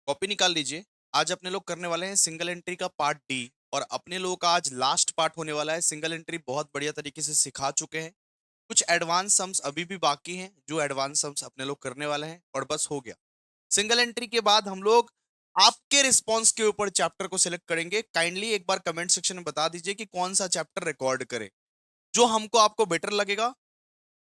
Copy निकाल लीजिए। आज अपने लोग करने वाले हैं सिंगल एंट्री का पार्ट डी, और अपने लोगों का आज लास्ट पार्ट होने वाला है। सिंगल एंट्री बहुत बढ़िया तरीके से सिखा चुके हैं। कुछ एडवांस सम्स अभी भी बाकी हैं, जो एडवांस सम्स अपने लोग करने वाले हैं, और बस हो गया। सिंगल एंट्री के बाद हम लोग आपके रिस्पॉन्स के ऊपर चैप्टर को सिलेक्ट करेंगे। काइंडली एक बार कमेंट सेक्शन में बता दीजिए कि कौन सा चैप्टर रिकॉर्ड करें। जो हमको आपको बेटर लगेगा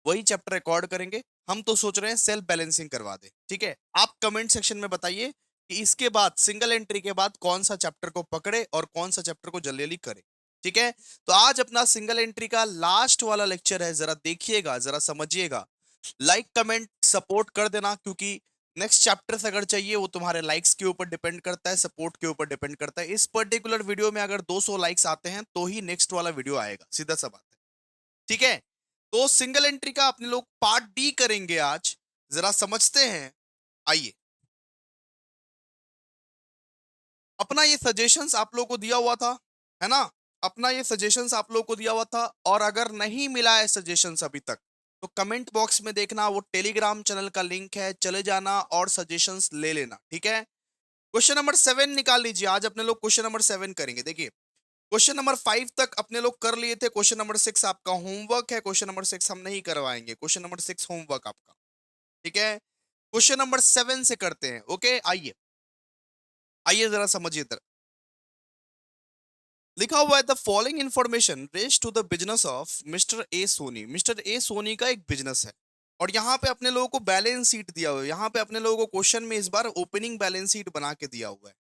वही चैप्टर रिकॉर्ड करेंगे। हम तो सोच रहे हैं सेल्फ बैलेंसिंग करवा दे, ठीक है। आप कमेंट सेक्शन में बताइए कि इसके बाद सिंगल एंट्री के बाद कौन सा चैप्टर को पकड़े और कौन सा चैप्टर को जल्दी जल्दी करे, ठीक है। तो आज अपना सिंगल एंट्री का लास्ट वाला लेक्चर है, जरा देखिएगा, जरा समझिएगा। लाइक कमेंट सपोर्ट कर देना, क्योंकि नेक्स्ट चैप्टर अगर चाहिए वो तुम्हारे लाइक्स के ऊपर डिपेंड करता है, सपोर्ट के ऊपर डिपेंड करता है। इस पर्टिकुलर वीडियो में अगर 200 लाइक्स आते हैं तो ही नेक्स्ट वाला वीडियो आएगा, सीधा सा बात है, ठीक है। तो सिंगल एंट्री का अपने लोग पार्ट डी करेंगे आज, जरा समझते हैं। आइए, अपना ये सजेशंस आप लोगों को दिया हुआ था, है ना। अपना ये सजेशंस आप लोगों को दिया हुआ था, और अगर नहीं मिला है सजेशंस अभी तक, तो कमेंट बॉक्स में देखना, वो टेलीग्राम चैनल का लिंक है, चले जाना और सजेशंस ले लेना, ठीक है। क्वेश्चन नंबर 7 निकाल लीजिए। आज अपने लोग क्वेश्चन नंबर 7 करेंगे। देखिए, क्वेश्चन नंबर 5 तक अपने लोग कर लिए थे। क्वेश्चन नंबर 6 आपका होमवर्क है। क्वेश्चन नंबर 6 हम नहीं करवाएंगे। क्वेश्चन नंबर 6 होमवर्क आपका, ठीक है। क्वेश्चन नंबर 7 से करते हैं। ओके, आइए आइए जरा समझिए इधर। लिखा हुआ है, the following information relates to the business of Mr A Soni. Mr A Soni का एक बिजनेस है, और यहाँ पे अपने लोगों को बैलेंस शीट दिया हुआ है। यहाँ पे अपने लोगों को क्वेश्चन में इस बार ओपनिंग बैलेंस शीट बना के दिया हुआ है।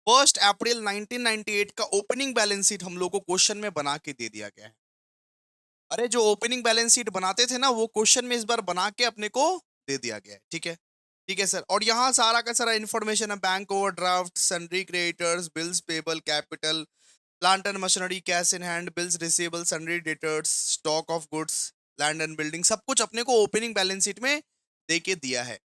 1 अप्रैल 1998 का ओपनिंग बैलेंस शीट हम लोग को क्वेश्चन में बना के दे दिया गया है। अरे, जो ओपनिंग बैलेंस शीट बनाते थे ना, वो क्वेश्चन में इस बार बना के अपने को दे दिया गया है, ठीक है। ठीक है सर, और यहाँ सारा का सारा इन्फॉर्मेशन है। Bank overdraft, sundry creditors, bills payable, capital, plant and machinery, cash in hand, bills receivable, sundry debtors, stock of goods, land and building, सब कुछ अपने को ओपनिंग बैलेंस शीट में दे के दिया है।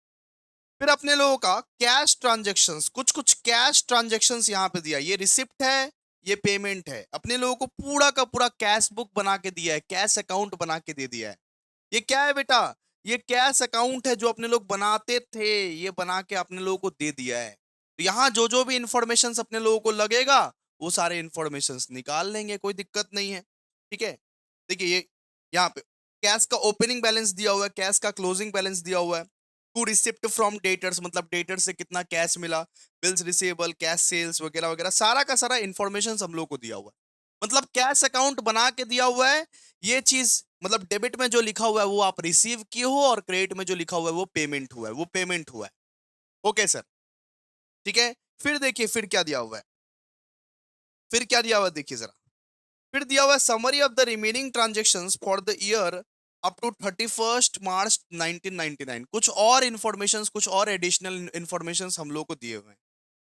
फिर अपने लोगों का कैश ट्रांजेक्शंस, कुछ कुछ कैश ट्रांजेक्शंस यहाँ पे दिया। ये रिसिप्ट है, ये पेमेंट है। अपने लोगों को पूरा का पूरा कैश बुक बना के दिया है, कैश अकाउंट बना के दे दिया है। ये क्या है बेटा? ये कैश अकाउंट है जो अपने लोग बनाते थे, ये बना के अपने लोगों को दे दिया है। तो यहाँ जो जो भी इंफॉर्मेशन अपने लोगों को लगेगा, वो सारे इंफॉर्मेशन निकाल लेंगे, कोई दिक्कत नहीं है, ठीक है। देखिए, ये यहाँ पे कैश का ओपनिंग बैलेंस दिया हुआ है, कैश का क्लोजिंग बैलेंस दिया हुआ है। टू रिसिप्ट फ्रॉम डेटर्स, मतलब डेटर से कितना कैश मिला, बिल्स रिसीवेबल, कैश सेल्स वगैरह वगैरह, सारा का सारा इंफॉर्मेशन हम लोग को दिया हुआ है। मतलब कैश अकाउंट बना के दिया हुआ है। ये चीज मतलब डेबिट में जो लिखा हुआ है वो आप रिसीव किए हो, और क्रेडिट में जो लिखा हुआ है वो पेमेंट हुआ है, वो पेमेंट हुआ है। ओके सर, ठीक है। फिर देखिए, फिर क्या दिया हुआ है, फिर क्या दिया हुआ है, देखिए जरा। फिर दिया हुआ है summary of the remaining transactions for the year up to 31 March 1999। कुछ और इंफॉर्मेशन, कुछ और एडिशनल इंफॉर्मेशन हम लोग को दिए हुए हैं।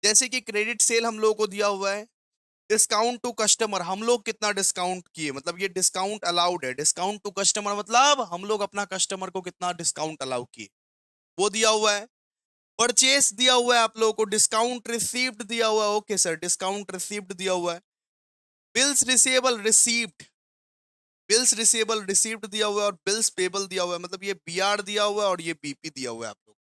जैसे कि क्रेडिट सेल हम लोग को दिया हुआ है। डिस्काउंट टू कस्टमर, हम लोग कितना डिस्काउंट किए, मतलब ये डिस्काउंट अलाउड है। डिस्काउंट टू कस्टमर मतलब हम लोग अपना कस्टमर को कितना डिस्काउंट अलाउ किए, वो दिया हुआ है। परचेस दिया हुआ है आप लोगों को। डिस्काउंट रिसीव्ड दिया हुआ है। ओके सर, डिस्काउंट रिसीव्ड दिया हुआ है। Bills receivable received, bills receivable received दिया हुआ है, और बिल्स पेबल दिया हुआ है। मतलब ये बीआर दिया हुआ है और ये बीपी दिया हुआ है आप लोग।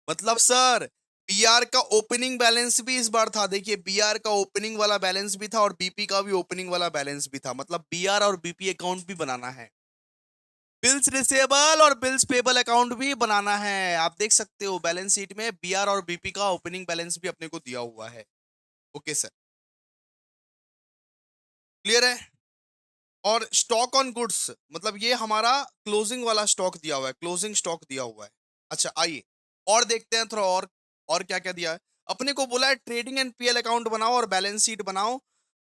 मतलब सर, बीआर का ओपनिंग बैलेंस भी इस बार था। देखिए, बीआर का ओपनिंग वाला बैलेंस भी था, और बीपी का भी ओपनिंग वाला बैलेंस भी था। मतलब बीआर और बीपी अकाउंट भी बनाना है। बिल्स रिसेबल और बिल्स पेबल अकाउंट भी बनाना है। आप देख सकते हो बैलेंस शीट में बीआर और बीपी का ओपनिंग बैलेंस भी अपने को दिया हुआ है। ओके सर, क्लियर है। और स्टॉक ऑन गुड्स, मतलब ये हमारा क्लोजिंग वाला स्टॉक दिया हुआ है, क्लोजिंग स्टॉक दिया हुआ है। अच्छा, आइए और देखते हैं थोड़ा और क्या क्या दिया है। अपने को बोला है ट्रेडिंग एंड पीएल अकाउंट बनाओ और बैलेंस शीट बनाओ,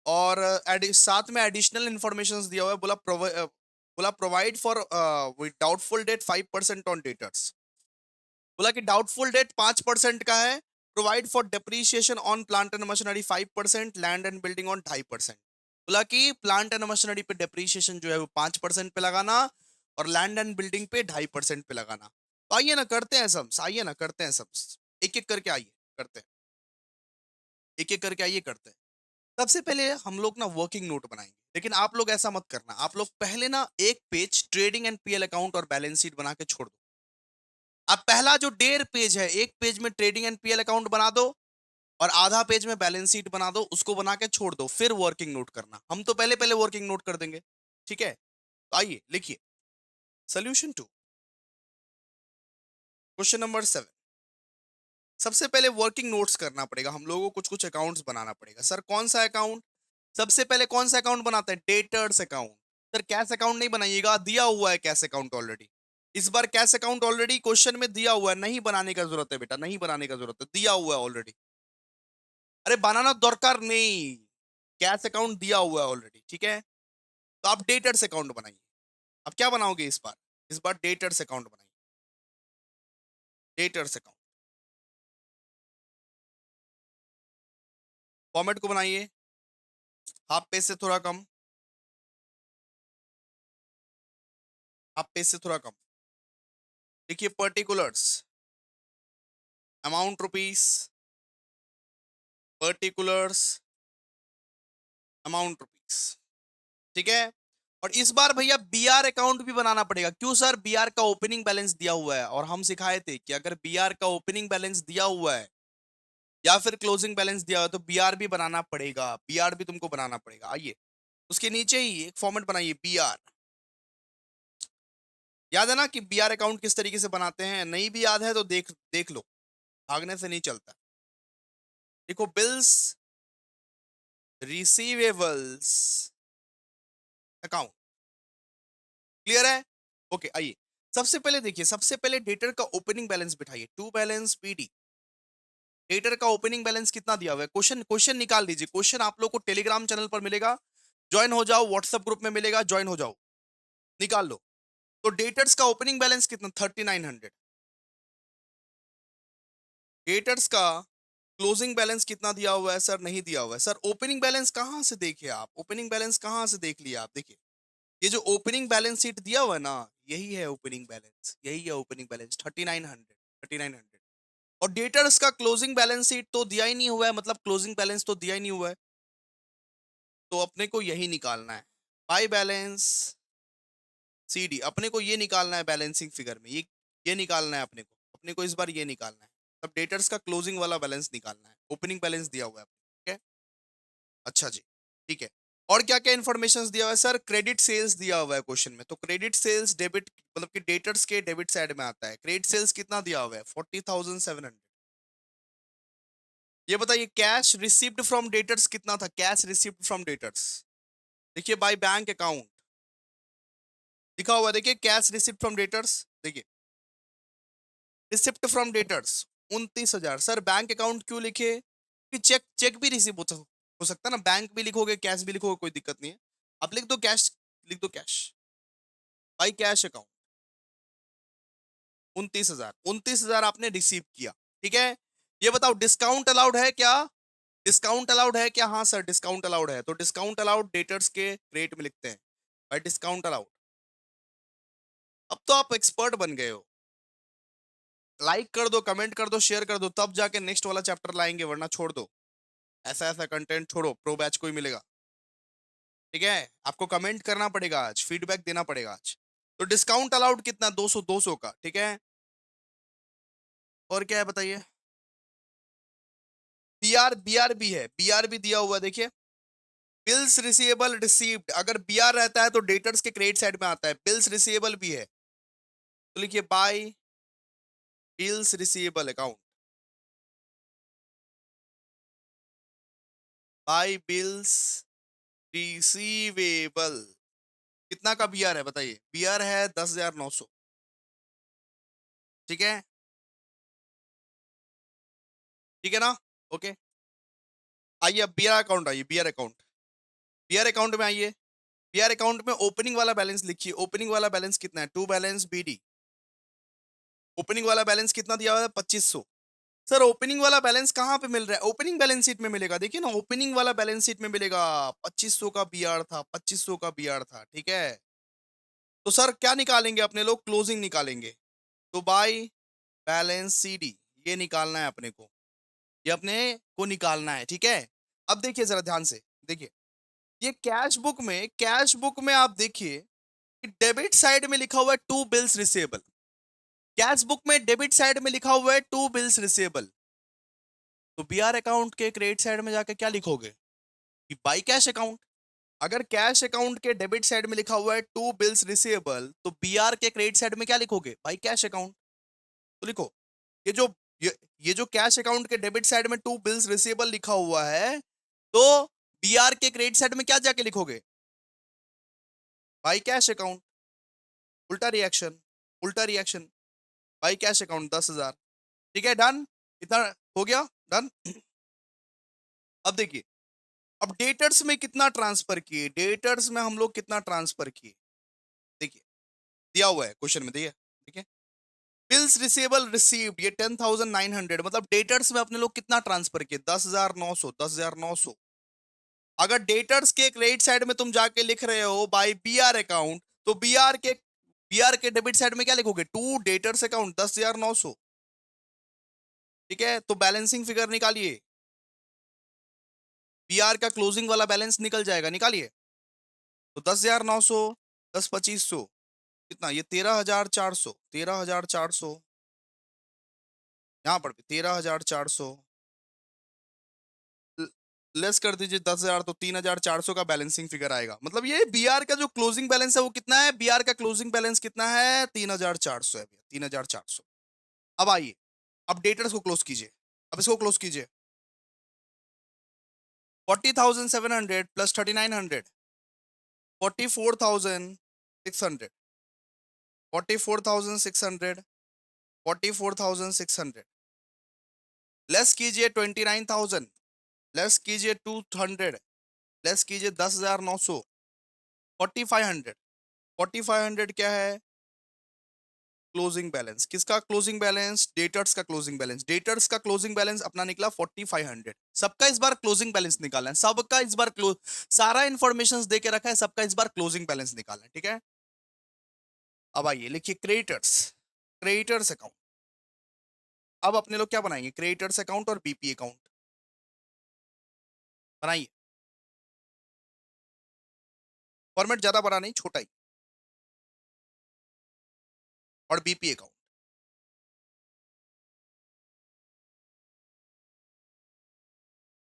और साथ में एडिशनल इंफॉर्मेशन दिया हुआ है। बोला provide for with doubtful debt 5% on debtors. बोला कि डाउटफुल डेट 5% का है। Provide for depreciation on plant and machinery 5%, land and building on 2.5%। बोला कि प्लांट एंड मशीनरी पे डेप्रीशिएशन जो है वो 5% पे लगाना, और लैंड एंड बिल्डिंग पे 2.5% पे लगाना। तो आइए ना करते हैं सब, आइए ना करते हैं सब, एक एक करके आइए करते हैं, एक एक करके आइए करते हैं। सबसे पहले हम लोग ना वर्किंग नोट बनाएंगे, लेकिन आप लोग ऐसा मत करना। आप लोग पहले ना एक page trading and PL account और बैलेंस शीट बना के छोड़ दो। अब पहला जो 1.5 पेज है, एक पेज में ट्रेडिंग एंड पीएल अकाउंट बना दो, और आधा पेज में बैलेंस शीट बना दो, उसको बना के छोड़ दो, फिर वर्किंग नोट करना। हम तो पहले पहले वर्किंग नोट कर देंगे, ठीक है। तो आइए लिखिए सोल्यूशन टू क्वेश्चन नंबर 7। सबसे पहले वर्किंग नोट्स करना पड़ेगा हम लोगों को, कुछ कुछ अकाउंट्स बनाना पड़ेगा। सर कौन सा अकाउंट? सबसे पहले कौन सा अकाउंट बनाते हैं? Debtors account. Sir cash account नहीं बनाइएगा, दिया हुआ है कैश अकाउंट ऑलरेडी। इस बार कैश अकाउंट ऑलरेडी क्वेश्चन में दिया हुआ है, नहीं बनाने का जरूरत है बेटा, नहीं बनाने का जरूरत है, दिया हुआ है ऑलरेडी। अरे बनाना दरकार नहीं, कैश अकाउंट दिया हुआ है ऑलरेडी, ठीक है। तो आप डेटर्स अकाउंट बनाइए। अब क्या बनाओगे इस बार? इस बार डेटर्स अकाउंट बनाइए, डेटर्स अकाउंट। फॉर्मेट को बनाइए हाफ पेज से थोड़ा कम, हाफ पेज से थोड़ा कम। देखिए particulars, amount rupees, particulars, amount rupees, ठीक है। और इस बार भैया बीआर अकाउंट भी बनाना पड़ेगा। क्यों सर? बीआर का ओपनिंग बैलेंस दिया हुआ है और हम सिखाए थे कि अगर बीआर का ओपनिंग बैलेंस दिया हुआ है या फिर क्लोजिंग बैलेंस दिया हुआ है तो बीआर भी बनाना पड़ेगा, बीआर भी तुमको बनाना पड़ेगा। आइए उसके नीचे ही एक फॉर्मेट बनाइए बीआर। याद है ना कि बीआर अकाउंट किस तरीके से बनाते हैं? नहीं भी याद है तो देख देख लो, भागने से नहीं चलता। देखो बिल्स रिसीवेबल्स अकाउंट, क्लियर है? ओके आइए सबसे पहले देखिए, सबसे पहले डेटर का ओपनिंग बैलेंस बिठाइए, टू बैलेंस पीडी। डेटर का ओपनिंग बैलेंस कितना दिया हुआ है? क्वेश्चन क्वेश्चन निकाल लीजिए। क्वेश्चन आप लोग को टेलीग्राम चैनल पर मिलेगा, ज्वाइन हो जाओ। व्हाट्सएप ग्रुप में मिलेगा, ज्वाइन हो जाओ, निकाल लो। तो डेटर्स का ओपनिंग बैलेंस कितना? 3900। डेटर्स का क्लोजिंग बैलेंस कितना दिया हुआ है? सर नहीं दिया हुआ है। सर ओपनिंग बैलेंस कहां से देखे आप? ओपनिंग बैलेंस कहां से देख लिया आप? देखिए ये जो ओपनिंग बैलेंस शीट दिया हुआ है ना, यही है ओपनिंग बैलेंस, यही है ओपनिंग बैलेंस 3900, 3900। और डेटर्स का क्लोजिंग बैलेंस शीट तो दिया ही नहीं हुआ है, मतलब क्लोजिंग बैलेंस तो दिया ही नहीं हुआ है, तो अपने को यही निकालना है। बाय बैलेंस सीडी, अपने को ये निकालना है बैलेंसिंग फिगर में, ये निकालना है अपने को इस बार ये निकालना है। तब डेटर्स का क्लोजिंग वाला बैलेंस निकालना है, ओपनिंग बैलेंस दिया हुआ है, ठीक है। अच्छा जी, ठीक है। और क्या क्या इन्फॉर्मेशन दिया हुआ है? सर क्रेडिट सेल्स दिया हुआ है क्वेश्चन में, तो क्रेडिट सेल्स डेबिट, मतलब कि डेटर्स के डेबिट साइड में आता है। क्रेडिट सेल्स कितना दिया हुआ है? 40,700। ये बताइए कैश रिसीव्ड फ्रॉम डेटर्स कितना था? कैश रिसीव्ड फ्रॉम डेटर्स, देखिए बाय बैंक अकाउंट लिखा हुआ है, देखिए कैश रिसिप्ट फ्रॉम डेटर्स, देखिए receipt from debtors 29,000। Sir bank account क्यों लिखे? कि चेक चेक भी रिसीव हो सकता है ना, बैंक भी लिखोगे कैश भी लिखोगे, कोई दिक्कत नहीं है। आप लिख दो कैश, लिख दो कैश, बाई कैश अकाउंट 29,000, 29,000 आपने रिसीव किया, ठीक है। ये बताओ डिस्काउंट अलाउड है क्या? डिस्काउंट अलाउड है क्या? हाँ सर डिस्काउंट अलाउड है, तो डिस्काउंट अलाउड डेटर्स के रेट में लिखते हैं भाई, डिस्काउंट अलाउड। अब तो आप एक्सपर्ट बन गए हो। लाइक कर दो, कमेंट कर दो, शेयर कर दो, तब जाके नेक्स्ट वाला चैप्टर लाएंगे, वरना छोड़ दो। ऐसा ऐसा कंटेंट छोड़ो, प्रो बैच को ही मिलेगा, ठीक है। आपको कमेंट करना पड़ेगा आज, फीडबैक देना पड़ेगा आज। तो डिस्काउंट अलाउड कितना? 200, 200 का, ठीक है। और क्या है बताइए? बीआर, बीआर भी है, बीआर भी दिया हुआ है, देखिए बिल्स रिसीवेबल रिसीव्ड। अगर बीआर रहता है तो डेटर्स के क्रेडिट साइड में आता है, बिल्स रिसीवेबल भी है, तो लिखिए by bills receivable account, by bills receivable. कितना का बीआर है बताइए? बीआर है 10,900, ठीक है, ठीक है ना। ओके आइए अब बीआर अकाउंट, आइए बीआर अकाउंट, बीआर अकाउंट में आइए। बीआर अकाउंट में ओपनिंग वाला बैलेंस लिखिए। ओपनिंग वाला बैलेंस कितना है? To balance BD. ओपनिंग वाला बैलेंस कितना दिया हुआ है? 2500। सर ओपनिंग वाला बैलेंस कहाँ पे मिल रहा है? ओपनिंग बैलेंस शीट में मिलेगा, देखिए ना, ओपनिंग वाला बैलेंस शीट में मिलेगा। 2500 का बीआर था, 2500 का बीआर था, ठीक है। तो सर क्या निकालेंगे अपने लोग? क्लोजिंग निकालेंगे। तो बाय बैलेंस सीडी, ये निकालना है अपने को, ये अपने को निकालना है, ठीक है। अब देखिए जरा ध्यान से, देखिए ये कैश बुक में आप देखिए कि डेबिट साइड में लिखा हुआ है to bills receivable. Cash book में डेबिट साइड में लिखा हुआ है टू बिल्स रिसेबल, तो बीआर अकाउंट के क्रेडिट साइड में जाके क्या लिखोगे कि बाई कैश अकाउंट। अगर कैश अकाउंट के डेबिट साइड में लिखा हुआ है टू बिल्स रिसीवेबल, तो बीआर के क्रेडिट साइड में क्या लिखोगे बाई कैश अकाउंट। तो लिखो, ये जो ये, ये जो कैश अकाउंट के डेबिट साइड में टू बिल्स रिसीवेबल लिखा हुआ है, तो बीआर के क्रेडिट साइड में क्या जाके लिखोगे बाई कैश अकाउंट। उल्टा रिएक्शन, उल्टा रिएक्शन, बाई कैश अकाउंट 10,000। ठीक है, डन। इतना हो गया, डन। अब देखिए, अब डेटर्स में कितना ट्रांसफर किए, डेटर्स में हम लोग कितना ट्रांसफर किए, देखिए दिया हुआ है क्वेश्चन में, देखिए। ठीक है, बिल्स रिसीवेबल रिसीव्ड, ये 10,900, मतलब डेटर्स में अपने लोग कितना ट्रांसफर किए 10,900, 10,900। अगर डेटर्स के क्रेडिट साइड में तुम जाके लिख रहे हो बाय बीआर अकाउंट, तो बीआर के डेबिट साइड में क्या लिखोगे टू डेटर्स अकाउंट 10,900। ठीक है, तो बैलेंसिंग फिगर निकालिए, बीआर का क्लोजिंग वाला बैलेंस निकल जाएगा, निकालिए। तो 10,900, 10,2500, कितना, ये 13,400, 13,400, यहाँ पर भी 13,400, लेस कर दीजिए 10,000, तो 3,400 का बैलेंसिंग फिगर आएगा। मतलब ये बीआर का जो क्लोजिंग बैलेंस है वो कितना है, बीआर का क्लोजिंग बैलेंस कितना है 3,400 है भैया, 3,400। अब आइए, अब डेटर्स को क्लोज कीजिए, अब इसको क्लोज कीजिए। 40,700 प्लस 3,900, 44,600, 44,600, 44,600, लेस कीजिए 29,000, लेस कीजिए 200, लेस कीजिए 10,900, 4,500। 4,500 क्या है क्लोजिंग बैलेंस, किसका क्लोजिंग बैलेंस, डेटर्स का क्लोजिंग बैलेंस। डेटर्स का क्लोजिंग बैलेंस अपना निकला 4,500। सबका इस बार क्लोजिंग बैलेंस निकालना है, सबका इस बार क्लोज, सारा इंफॉर्मेशन दे के रखा है, सबका इस बार क्लोजिंग बैलेंस निकालना है। ठीक है, अब आइए लिखिए क्रेडिटर्स, क्रेडिटर्स अकाउंट। अब अपने लोग क्या बनाएंगे, क्रेडिटर्स अकाउंट और बीपी अकाउंट बनाइए। फॉर्मेट ज्यादा बड़ा नहीं, छोटा ही, और बीपी अकाउंट।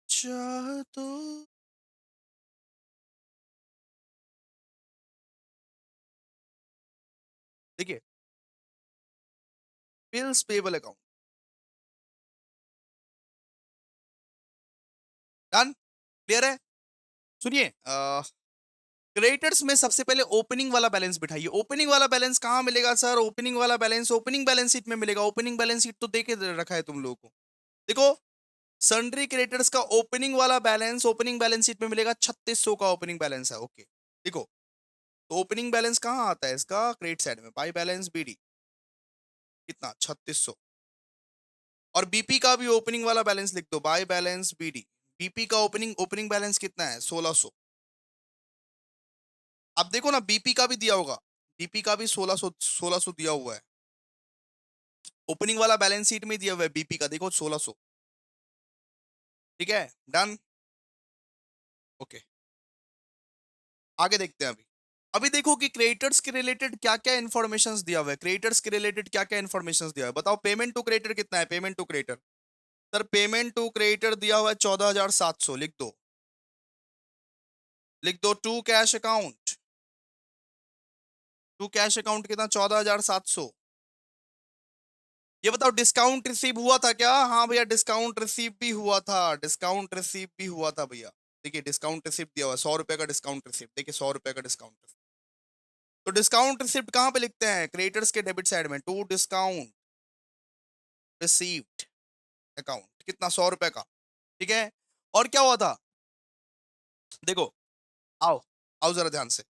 चाह तो देखिए, bills payable account, done, clear है। सुनिए, क्रेडिटर्स में सबसे पहले ओपनिंग वाला बैलेंस बिठाइए। ओपनिंग वाला बैलेंस कहाँ मिलेगा सर, ओपनिंग वाला बैलेंस ओपनिंग बैलेंस शीट में मिलेगा। ओपनिंग बैलेंस शीट तो देके रखा है तुम लोगों को, देखो। सन्ड्री क्रेडिटर्स का ओपनिंग वाला बैलेंस ओपनिंग बैलेंस शीट में मिलेगा, 3,600 का ओपनिंग बैलेंस है। ओके, देखो, तो ओपनिंग बैलेंस कहाँ आता है इसका, क्रेडिट साइड में, बाई बैलेंस बीडी, कितना 3,600। और बीपी का भी ओपनिंग वाला बैलेंस लिख दो, बाय बैलेंस बीडी। बीपी का ओपनिंग ओपनिंग बैलेंस कितना है 1,600। अब देखो ना, बीपी का भी दिया होगा, बीपी का भी 1,600, 1,600 दिया हुआ है। ओपनिंग वाला बैलेंस शीट में दिया हुआ है बीपी का, देखो 1,600। ठीक है, डन। ओके, आगे देखते हैं। अभी अभी देखो कि क्रेडिटर्स के रिलेटेड क्या क्या इन्फॉर्मेशन दिया हुआ है, क्रेडिटर्स के रिलेटेड क्या क्या इन्फॉर्मेशन दिया हुआ है, बताओ। पेमेंट टू क्रेडिटर कितना है, payment to creditor, sir payment to creditor दिया हुआ है 14,700, लिख दो, लिख दो। To cash account, to cash account कितना 14,700। ये बताओ डिस्काउंट रिसीव हुआ था क्या, हाँ भैया डिस्काउंट रिसीव भी हुआ था, डिस्काउंट रिसीव भी हुआ था भैया। देखिए डिस्काउंट रिसिप्ट दिया हुआ है, 100 रुपए का डिस्काउंट रिसिप्ट, देखिए 100 रुपए का डिस्काउंट। तो डिस्काउंट रिसिप्ट कहाँ पे लिखते हैं, क्रेडिटर्स के डेबिट साइड में, टू डिस्काउंट रिसीव्ड अकाउंट, कितना 100 रुपए का। ठीक है, और क्या हुआ था, देखो, आओ, आओ जरा ध्यान से।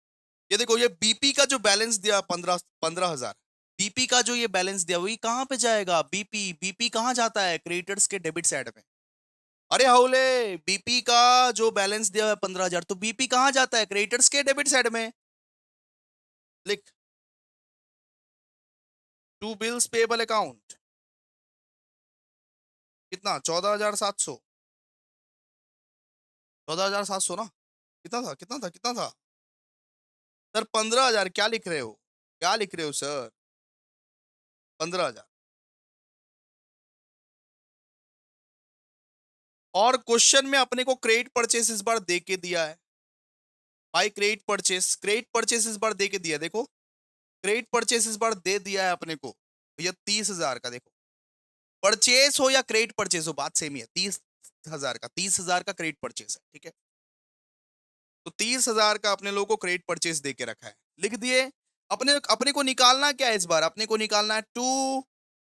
ये देखो, ये बीपी का जो बैलेंस दिया 15,000, बीपी का जो ये बैलेंस दिया वही कहाँ पे जाएगा, बीपी, बीपी कहाँ जाता है क्रेडिटर्स के डेबिट साइड में। अरे हाउले, बीपी का जो बैलेंस दिया है 15,000, तो बीपी कहाँ जाता है क्रेडिटर्स के डेबिट साइड में। लिख, टू बिल्स पेबल अकाउंट, कितना 14,700, 14,700 ना, कितना था, कितना था, कितना था सर, 15,000, क्या लिख रहे हो, क्या लिख रहे हो सर, 15,000। और क्वेश्चन में अपने को क्रेडिट परचेस इस बार दे के दिया है भाई। क्रेडिट परचेस इस बार दे के दिया है, देखो क्रेडिट परचेस इस बार दे दिया है अपने को भैया 30,000 का। देखो परचेस हो या क्रेडिट परचेस हो बात सेम ही है, 30,000 का, 30,000 का क्रेडिट परचेस है, ठीक है। तो 30,000 का अपने लोगों को क्रेडिट परचेस दे के रखा है, लिख दिए। अपने अपने को निकालना क्या है इस बार, अपने को निकालना है टू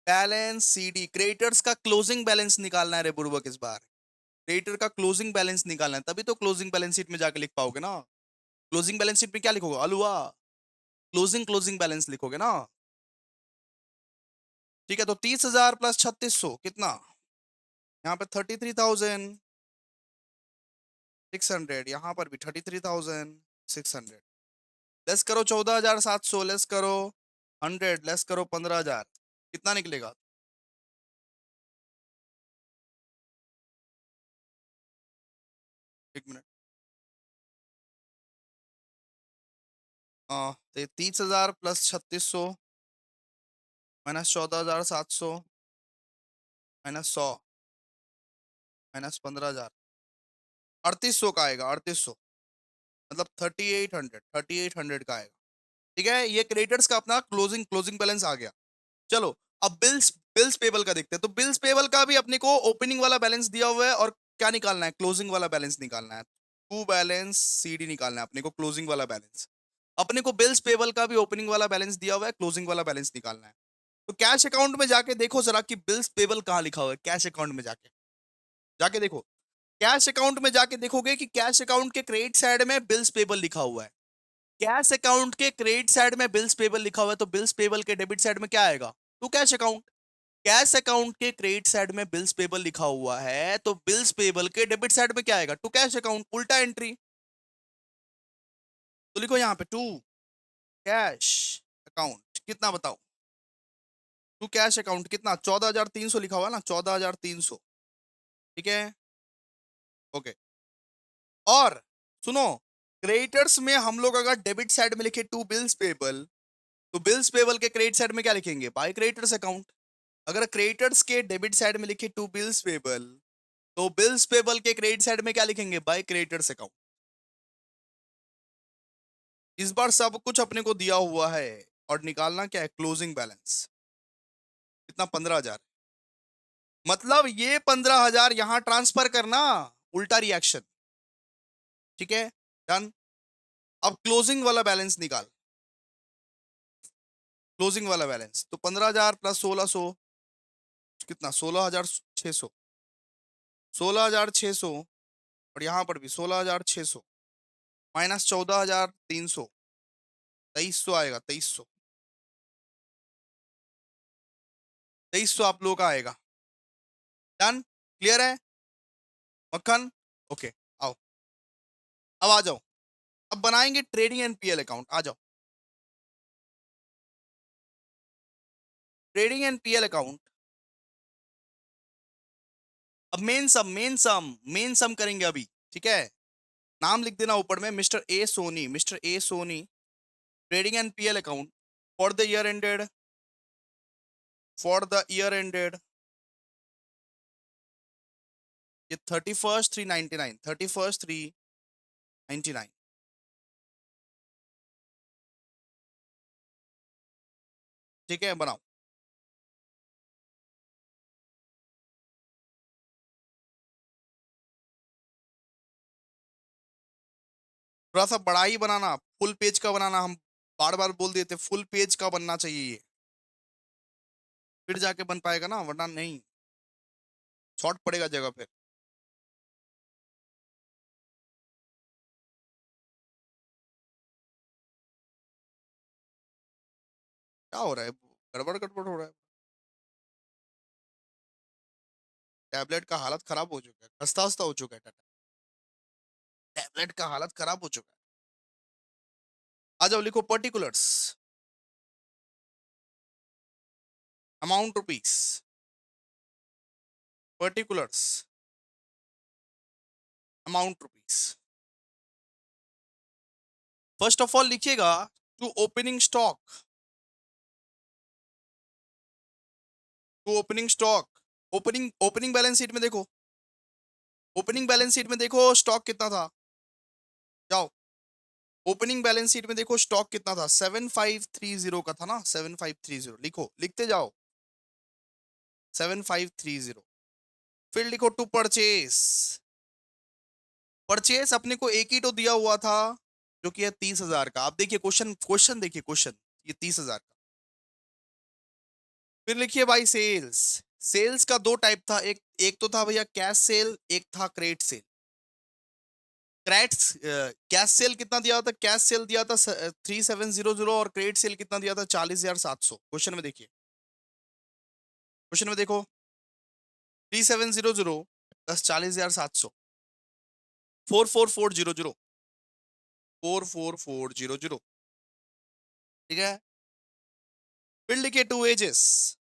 बैलेंस सीडी, क्रेडिटर्स का क्लोजिंग बैलेंस निकालना है रे बुर्बक इस बार। क्रेडिटर का क्लोजिंग बैलेंस निकालना है, तभी तो क्लोजिंग बैलेंस शीट में जाके लिख पाओगे ना। क्लोजिंग बैलेंस शीट में क्या लिखोगे, अलुआ क्लोजिंग क्लोजिंग बैलेंस लिखोगे ना। ठीक है, तो 30,000 प्लस 3600 कितना, यहाँ पे 33,600, यहाँ पर भी 33,600। लेस करो 14,700, लेस करो 100, लेस करो 15,000, कितना निकलेगा। एक minute, 30,000 plus 3600 minus 14,700 minus 100 minus 15,000, 3,800 का आएगा, 3,800 मतलब 3,800 का आएगा। ठीक है, ये क्रेडिटर्स का अपना क्लोजिंग क्लोजिंग बैलेंस आ गया। चलो अब बिल्स बिल्स पेबल का देखते हैं। तो बिल्स पेबल का भी अपने को ओपनिंग वाला बैलेंस दिया हुआ है और क्या निकालना है, क्लोजिंग वाला बैलेंस निकालना है। टू बैलेंस सीडी निकालना है अपने को, क्लोजिंग वाला बैलेंस। अपने को बिल्स पेबल का भी ओपनिंग वाला बैलेंस दिया हुआ है, क्लोजिंग वाला बैलेंस निकालना है। तो कैश अकाउंट में जाके देखो जरा कि बिल्स पेबल कहाँ लिखा हुआ है। कैश अकाउंट में जाके जाके देखो, कैश अकाउंट में जाके देखोगे कि कैश अकाउंट के क्रेडिट साइड में बिल्स पेबल लिखा हुआ है। कैश अकाउंट के क्रेडिट साइड में बिल्स पेबल लिखा हुआ है, तो बिल्स पेबल के डेबिट साइड में क्या आएगा, to cash account. Cash account के क्रेडिट साइड में बिल्स पेबल लिखा हुआ है, तो बिल्स पेबल के डेबिट साइड में क्या आएगा, टू कैश अकाउंट, उल्टा एंट्री। तो लिखो यहाँ पे टू कैश अकाउंट कितना बताओ, टू कैश अकाउंट कितना, 14,300 लिखा हुआ है ना, 14,300। ठीक है, ओके। और सुनो, क्रेडिटर्स में हम लोग अगर डेबिट साइड में लिखे टू बिल्स पेबल, तो बिल्स पेबल के क्रेडिट साइड में क्या लिखेंगे, बाय क्रेडिटर्स अकाउंट। अगर क्रेडिटर्स के डेबिट साइड में लिखे टू बिल्स पेबल, तो बिल्स पेबल के क्रेडिट साइड में क्या लिखेंगे, बाय क्रेडिटर्स अकाउंट। इस बार सब कुछ अपने को दिया हुआ है और निकालना क्या है, क्लोजिंग बैलेंस कितना, 15,000। मतलब ये 15,000 यहां ट्रांसफर करना, उल्टा रिएक्शन। ठीक है, डन। अब क्लोजिंग वाला बैलेंस निकाल, क्लोजिंग वाला बैलेंस। तो 15,000 प्लस 1,600 कितना, 16,600, 16,600। और यहां पर भी 16,600 माइनस 14,300, 2,300 आएगा, 2,300, 2,300 आप लोगों का आएगा। डन, क्लियर है मक्खन, ओके। आओ, अब आ जाओ, अब बनाएंगे ट्रेडिंग एनपीएल अकाउंट, आ जाओ। ट्रेडिंग एनपीएल अकाउंट, अब मेन सम करेंगे अभी। ठीक है, नाम लिख देना ऊपर में, Mr A Soni, Mr A Soni, trading NPL account for the year ended, for the year ended ये 31/3/99, 31/3/99। ठीक है, बनाओ। थोड़ा सा बड़ा ही बनाना, फुल पेज का बनाना, हम बार बार बोल देते फुल पेज का बनना चाहिए ये, फिर जाके बन पाएगा ना, वरना नहीं, शॉर्ट पड़ेगा जगह पे। क्या हो रहा है, गड़बड़ गड़बड़ हो रहा है। टैबलेट का हालत खराब हो चुका है, खस्ता खस्ता हो चुका है, टैबलेट का हालत खराब हो चुका है। आ जाओ, लिखो particulars, amount rupees, particulars amount rupees. First of all लिखिएगा to opening stock, to opening stock, opening opening balance sheet में देखो, ओपनिंग बैलेंस शीट में देखो स्टॉक कितना था, जाओ ओपनिंग बैलेंस शीट में देखो स्टॉक कितना था, 7530 का था ना, 7530 लिखो, लिखते जाओ 7530। फिर लिखो टू परचेस, परचेस अपने को एक ही तो दिया हुआ था जो कि है 30,000 का। आप देखिए क्वेश्चन, क्वेश्चन देखिए क्वेश्चन, ये 30,000 का। फिर लिखिए भाई सेल्स, सेल्स का दो टाइप था, एक एक तो था भैया कैश सेल, एक था credit sale. Credit cash cell कितना दिया था, कैश सेल दिया था 3700 और क्रेडिट सेल कितना दिया था 40,700। क्वेश्चन में देखिए, क्वेश्चन में देखो 3700 प्लस 40,700, 44400, 44400, ठीक है। फिर लिखिए टू वेजेस,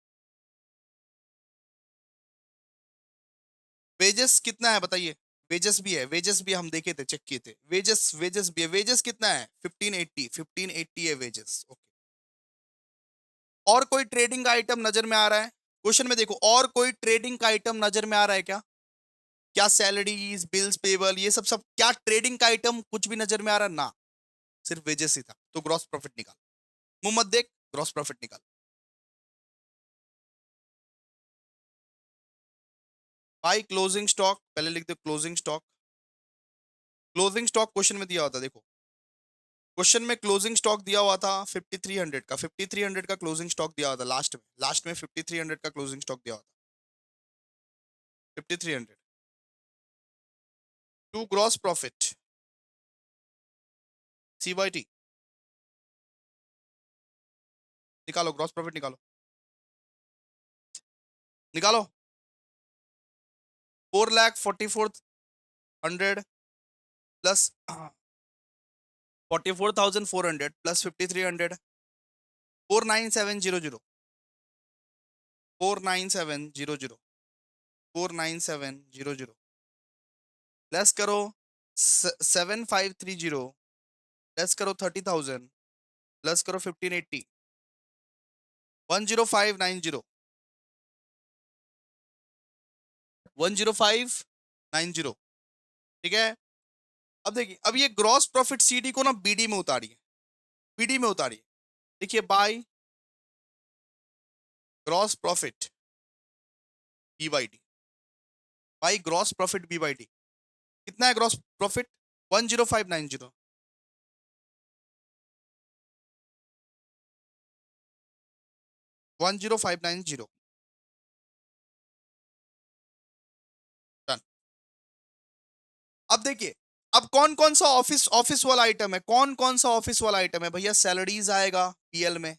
वेजेस कितना है बताइए, वेजेस भी है, वेजेस भी हम देखे थे, चेक किए थे, वेजेस वेजेस भी है, वेजेस कितना है 1580, 1580 है वेजेस, ओके। और कोई ट्रेडिंग का आइटम नजर में आ रहा है, क्वेश्चन में देखो और कोई ट्रेडिंग का आइटम नजर में आ रहा है क्या, क्या सैलरीज बिल्स पेबल ये सब सब क्या ट्रेडिंग का आइटम कुछ भी नजर में आ रहा है ना, सिर्फ वेजेस ही था। तो ग्रॉस प्रॉफिट निकाल, मुंह मत देख, ग्रॉस प्रॉफिट निकाल। भाई क्लोजिंग स्टॉक पहले लिख दो, closing stock, closing stock question में दिया होता देखो, क्वेश्चन में क्लोजिंग स्टॉक दिया हुआ था 5300 का, 5300 का क्लोजिंग स्टॉक दिया हुआ था, लास्ट में 5300 का क्लोजिंग स्टॉक दिया हुआ था, 5300 to gross profit, C by T, निकालो ग्रॉस प्रॉफिट निकालो, निकालो 4,44,100 प्लस 44,400 प्लस 5,300, 49700, 49700, 49700 प्लस करो 7530, प्लस करो 30,000, प्लस करो 1580, 10590, 10590, ठीक है। अब देखिए, अब ये ग्रॉस प्रॉफिट सीडी को ना बीडी में उतारिए, बीडी में उतारिए, देखिए by gross profit B by D, by gross profit B by D, कितना है ग्रॉस प्रॉफिट 10590, 10590, डन। अब देखिए, अब कौन कौन सा ऑफिस ऑफिस वाला आइटम है, कौन कौन सा ऑफिस वाला आइटम है भैया, सैलरीज आएगा पीएल में,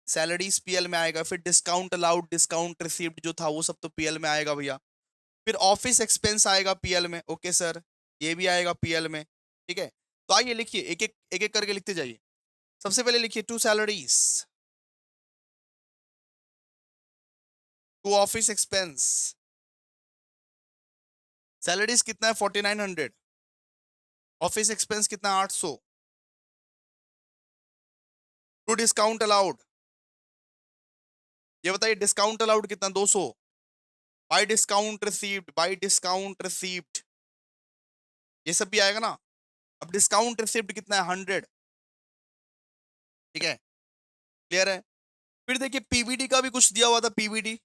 सैलरीज पीएल में आएगा, फिर डिस्काउंट अलाउड डिस्काउंट रिसीव्ड जो था वो सब तो पीएल में आएगा भैया, फिर ऑफिस एक्सपेंस आएगा पीएल में, ओके सर, ये भी आएगा पीएल में, ठीक है। तो आइए लिखिए, एक एक करके लिखते जाइए। सबसे पहले लिखिए to salaries, to office expense, salaries कितना है 4900, ऑफिस एक्सपेंस कितना है 800, टू डिस्काउंट अलाउड, ये बताइए डिस्काउंट अलाउड कितना 200, bye discount received, bye discount received ये सब भी आएगा ना। अब डिस्काउंट रिसीव्ड कितना है 100, ठीक है, क्लियर है। फिर देखिए पीबीडी का भी कुछ दिया हुआ था, PBD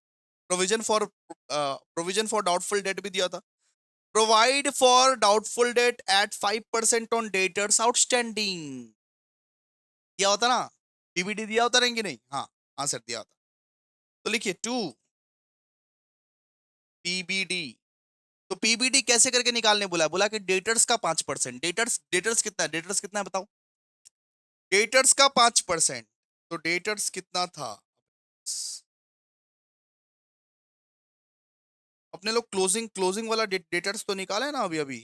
provision for doubtful debt भी दिया था, provide for doubtful debt at 5% on debtors outstanding, दिया होता ना, पीबीडी दिया होता रहेंगे नहीं, हाँ हाँ सर दिया होता। तो लिखिए टू पीबीडी, तो पीबीडी कैसे करके निकालने बोला, बोला कि डेटर्स का 5%, डेटर्स डेटर्स कितना है, डेटर्स कितना है बताओ, डेटर्स का 5%, तो डेटर्स कितना था, अपने लोग क्लोजिंग क्लोजिंग वाला डेटर्स तो निकाला है ना अभी अभी,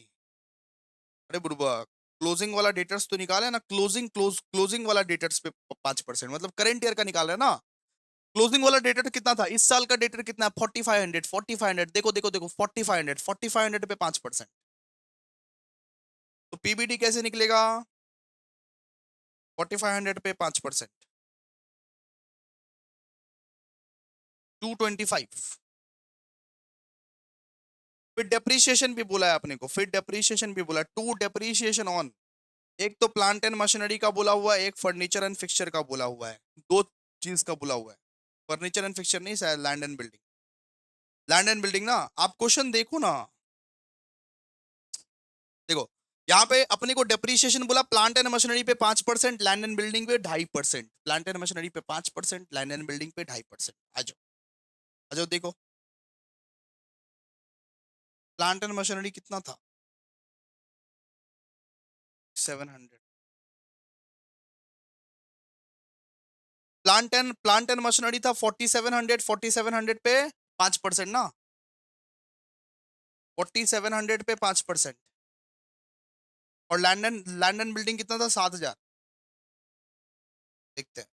अरे बुरबा, क्लोजिंग वाला डेटर्स तो निकाला है ना, क्लोजिंग वाला डेटर्स पे 5%, मतलब करंट ईयर का निकाल रहा है ना। क्लोजिंग वाला डेटर कितना था, इस साल का डेटर कितना है 4500, 4500 देखो देखो देखो 4500, 4500 पे 5%, तो पीबीडी कैसे निकलेगा 4500 पे 5%, 225, फिर डेप्रीशिएशन भी बोला है अपने को, फिर डेप्रीशिएशन भी बोला, टू डेप्रीशिएशन ऑन, एक तो प्लांट एंड मशीनरी का बोला हुआ है, एक फर्नीचर एंड फिक्सचर का बोला हुआ है, दो चीज का बोला हुआ है। फर्नीचर एंड फिक्सचर नहीं, शायद land and building, land and building ना। आप क्वेश्चन देखो ना, देखो यहाँ पे अपने को डेप्रीशिएशन बोला प्लांट एंड मशीनरी पे 5%, लैंड एंड बिल्डिंग पे 2.5%, प्लांट एंड मशीनरी पे 5%, लैंड एंड बिल्डिंग पे 2.5%। आ जाओ, आ जाओ देखो, प्लांट एंड मशीनरी कितना था? 700। प्लांट एंड मशीनरी था 4700, 4700 पे 5% ना, 4700 पे 5%। और लैंड एंड बिल्डिंग कितना था? 7000। देखते हैं,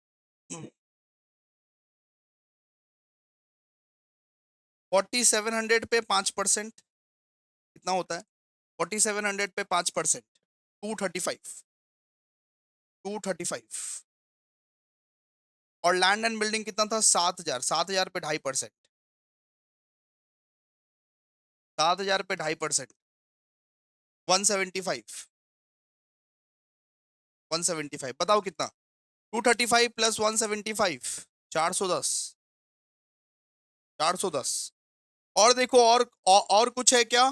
4700 पे 5% कितना होता है? 4700 पे 5%, 235, 235। और लैंड एंड बिल्डिंग कितना था? 7000, 7000 पे 2.5%, 7000 पे 2.5%, 175, 175 बताओ कितना? 235 प्लस 175, 410, 410। और देखो, और कुछ है क्या?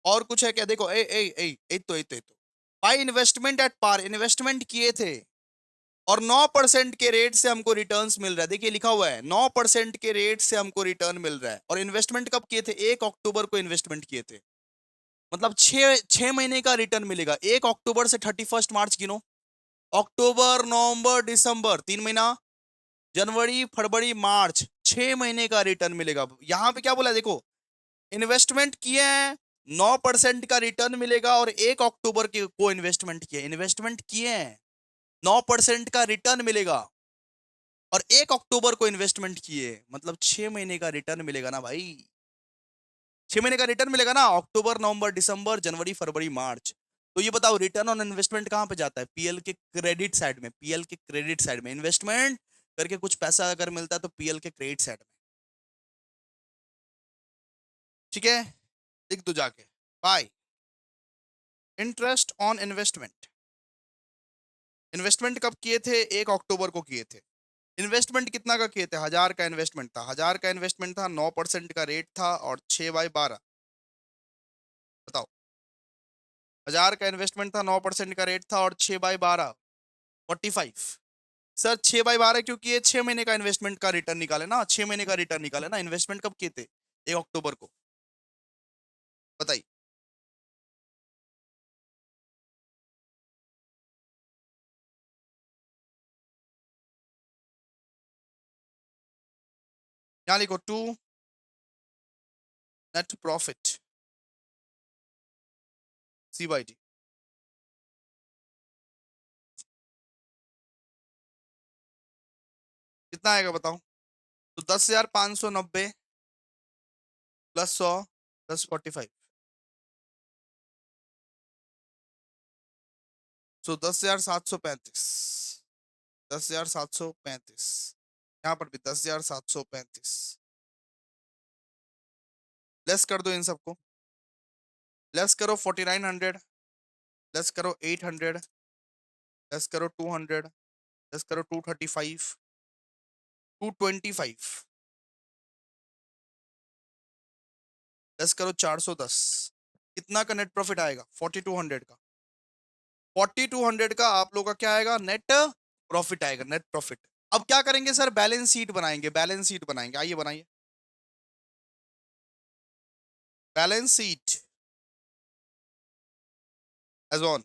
और कुछ है क्या? देखो, ए ए ए ए तो भाई इन्वेस्टमेंट एट पार, इन्वेस्टमेंट किए थे और 9% के रेट से हमको रिटर्न्स मिल रहा है। देखिए लिखा हुआ है 9% के रेट से हमको रिटर्न मिल रहा है। और इन्वेस्टमेंट कब किए थे? 1 अक्टूबर को इन्वेस्टमेंट किए थे, मतलब 6 महीने का रिटर्न मिलेगा। 1 अक्टूबर से 31 मार्च गिनो, अक्टूबर नवंबर दिसंबर 3 महीना, जनवरी फरवरी मार्च, 6 महीने का रिटर्न मिलेगा। यहां पे क्या बोला है देखो, इन्वेस्टमेंट किए हैं, 9% का रिटर्न मिलेगा, और 1 अक्टूबर के को इन्वेस्टमेंट किए, इन्वेस्टमेंट किए हैं, 9% का रिटर्न मिलेगा, और 1 अक्टूबर को इन्वेस्टमेंट किए, मतलब 6 महीने का रिटर्न मिलेगा ना भाई। 6 महीने का रिटर्न मिलेगा ना, अक्टूबर नवंबर दिसंबर जनवरी फरवरी मार्च। तो ये बताओ रिटर्न ऑन इन्वेस्टमेंट कहां पे जाता है? पीएल के क्रेडिट साइड में, पीएल के क्रेडिट साइड में। इन्वेस्टमेंट करके कुछ पैसा अगर मिलता है तो पीएल के क्रेडिट साइड में। ठीक है, लिख दो जाके, by. Interest on investment, investment कब किए थे? 1 अक्टूबर को किए थे। इन्वेस्टमेंट कितना का किए थे? 1000 का इन्वेस्टमेंट था, 1000 का इन्वेस्टमेंट था, 9% का रेट था, और 6/12 बताओ। 1000 का इन्वेस्टमेंट था, 9% का रेट था, और 6/12 45। सर 6/12 क्योंकि ये 6 महीने का इन्वेस्टमेंट का रिटर्न निकाले ना, 6 महीने का रिटर्न निकाले ना। इन्वेस्टमेंट कब किए थे? 1 अक्टूबर को, बताइए। यहाँ लिखो टू नेट प्रॉफिट, CYD कितना आएगा बताओ? तो 10,590 प्लस 100 प्लस 45, सो 10,735, 10,735। यहाँ पर भी 10,735। लेस कर दो इन सबको, लेस करो 4900, लेस करो 800, लेस करो 200, लेस करो 235, 225, लेस करो 410। कितना का नेट प्रॉफिट आएगा? 4200 का, 4200 का आप लोग का क्या आएगा? नेट प्रॉफिट आएगा, नेट प्रॉफिट। अब क्या करेंगे सर? बैलेंस शीट बनाएंगे, बैलेंस शीट बनाएंगे, आइए बनाइए balance sheet as on.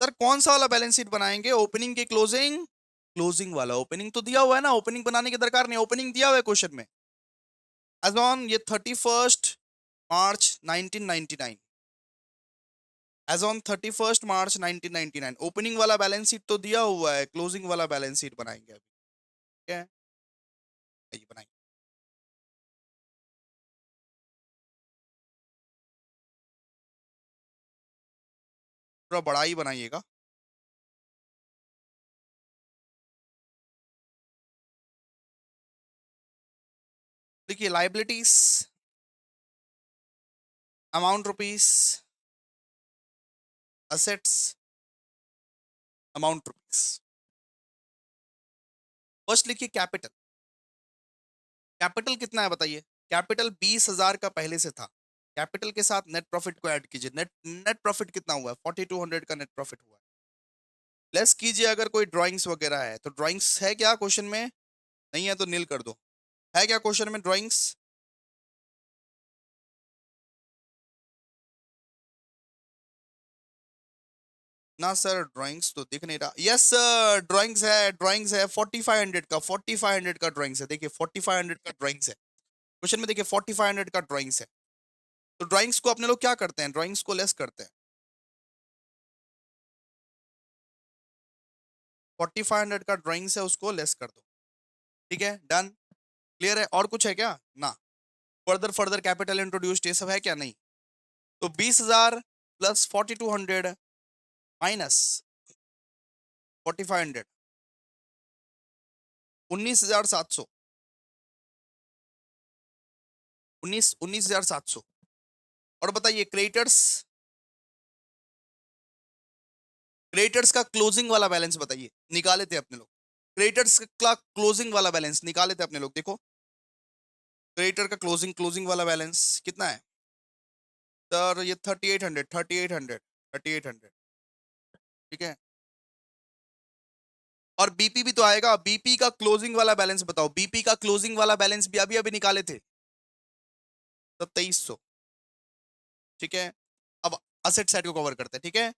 Sir कौन सा वाला बैलेंस शीट बनाएंगे? ओपनिंग की क्लोजिंग? क्लोजिंग वाला। ओपनिंग तो दिया हुआ है ना, ओपनिंग बनाने की दरकार नहीं, ओपनिंग दिया हुआ है क्वेश्चन में। एज ऑन ये 31 March 1999, as on 31 March 1999 opening वाला बैलेंस शीट तो दिया हुआ है, क्लोजिंग वाला बैलेंस शीट बनाएंगे अभी। ठीक है, आइए बनाइए। थोड़ा बड़ा ही बनाइएगा। देखिए liabilities, amount rupees, assets, amount rupees. First लिखिए कैपिटल। कैपिटल कितना है बताइए? कैपिटल 20,000 का पहले से था। कैपिटल के साथ नेट प्रॉफिट को ऐड कीजिए। नेट नेट प्रॉफिट कितना हुआ है? 4200 का नेट प्रॉफिट हुआ है। लेस कीजिए अगर कोई ड्राइंग्स वगैरह है तो। ड्राइंग्स है क्या क्वेश्चन में? नहीं है तो नील कर दो। है क्या क्वेश्चन में ड्राइंग्स? ना सर, ड्राइंग्स तो दिख नहीं रहा। यस सर, ड्राइंग्स है, ड्राइंग्स है 4500 का। 4500 का ड्राइंग्स है, देखिए 4500 का ड्राइंग्स है क्वेश्चन में। देखिए 4500 का ड्राइंग्स है। तो ड्राइंग्स को अपने लोग क्या करते हैं? ड्राइंग्स को लेस करते हैं। 4500 का ड्राइंग्स है, उसको लेस कर दो। ठीक है, डन। क्लियर है? और कुछ है क्या? ना। फर्दर फर्दर कैपिटल इंट्रोड्यूस्ड, ये सब है क्या? नहीं। तो 20,000 प्लस 4200 माइनस 4500, 19,700। 19,700। और बताइए क्रेडिटर्स, क्रेडिटर्स का क्लोजिंग वाला बैलेंस बताइए, निकाले थे अपने लोग। क्रेडिटर्स का क्लोजिंग वाला बैलेंस निकाले थे अपने लोग, देखो। क्रेडिटर का क्लोजिंग क्लोजिंग वाला बैलेंस कितना है? सर ये 3800, 3800, 3800। ठीक है। और बीपी भी तो आएगा। बीपी का क्लोजिंग वाला बैलेंस बताओ। बीपी का क्लोजिंग वाला बैलेंस भी अभी अभी निकाले थे, तो 2300। ठीक है। अब असेट साइड को कवर करते हैं। ठीक है।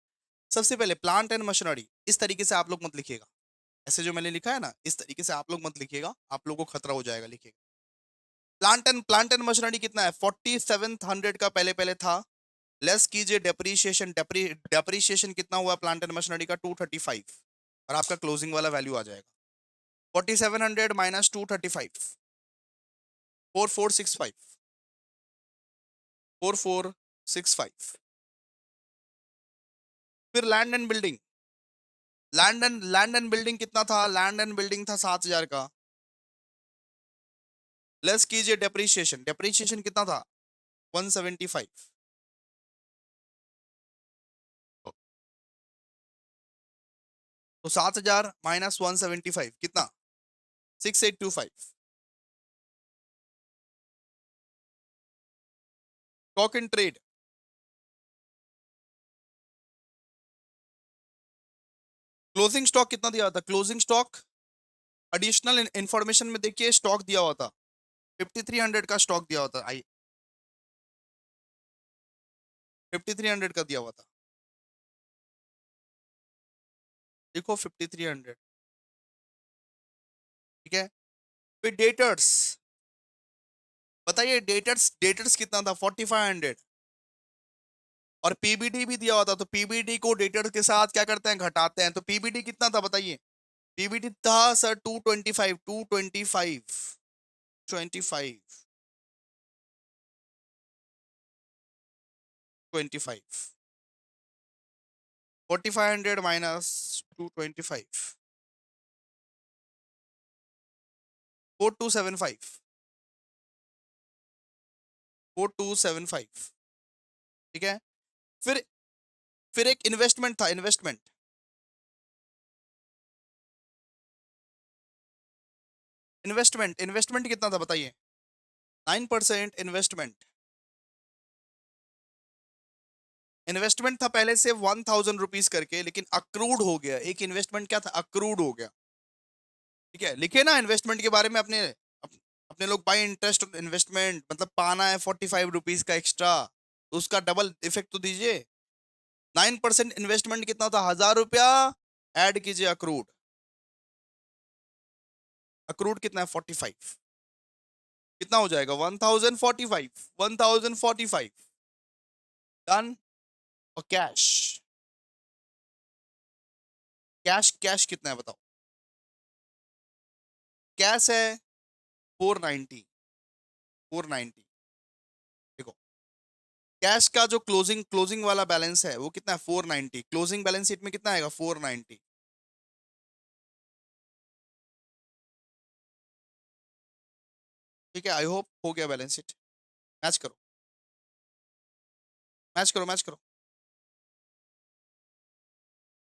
सबसे पहले प्लांट एंड मशीनरी, इस तरीके से आप लोग मत लिखिएगा। ऐसे जो मैंने लिखा है ना, इस तरीके से आप लोग मत लिखिएगा, आप लोगों को खतरा हो जाएगा लिखिएगा। प्लांट एंड मशीनरी कितना है? 4700 का पहले पहले था। लेस कीजिए डेप्रीशिएशन। डेप्रीशिएशन कितना हुआ प्लांट एंड मशीनरी का? 235। और आपका क्लोजिंग वाला वैल्यू आ जाएगा 4700 माइनस 235, 4465, 4465। फिर land and building. Land and building कितना था? लैंड एंड बिल्डिंग था 7,000 का। लेस कीजिए डेप्रीशिएशन। डेप्रीशिएशन कितना था? 175। तो 7,000 माइनस 175 कितना? 6825। Stock in trade, closing stock कितना दिया था? क्लोजिंग स्टॉक एडिशनल इंफॉर्मेशन में देखिए, स्टॉक दिया हुआ था 5300 का। स्टॉक दिया हुआ था, आई 5300 का दिया हुआ था। देखो 5300। ठीक है। फिर डेटर्स बताइए। डेटर्स डेटर्स कितना था? 4500। और पीबीडी भी दिया हुआ था, तो पीबीडी को डेटर्स के साथ क्या करते हैं? घटाते हैं। तो पीबीडी कितना था बताइए? पीबीडी था सर 225, 225, 25, 25। 4500 माइनस 225, 4275, 4275। ठीक है। फिर फिर एक इन्वेस्टमेंट था, इन्वेस्टमेंट। इन्वेस्टमेंट कितना था बताइए? 9% इन्वेस्टमेंट। इन्वेस्टमेंट था पहले से 1,000 रुपीज करके, लेकिन अक्रूड हो गया। एक इन्वेस्टमेंट क्या था? अक्रूड हो गया। ठीक है, लिखे ना इन्वेस्टमेंट के बारे में अपने अपने लोग। बाय इंटरेस्ट इन्वेस्टमेंट मतलब पाना है 45 रुपीज का एक्स्ट्रा, तो उसका डबल इफेक्ट तो दीजिए। 9% इन्वेस्टमेंट कितना था? 1,000 रुपया। ऐड कीजिए अक्रूड। अक्रूड कितना है? 45। कितना हो जाएगा? 1,045, 1,045। डन। और कैश, कैश कैश कितना है बताओ? कैश है 490, 490। देखो, कैश का जो क्लोजिंग क्लोजिंग वाला बैलेंस है वो कितना है? 490। क्लोजिंग बैलेंस शीट में कितना आएगा? 490। ठीक है, आई होप हो गया बैलेंस शीट। मैच करो। मैच करो, मैच करो।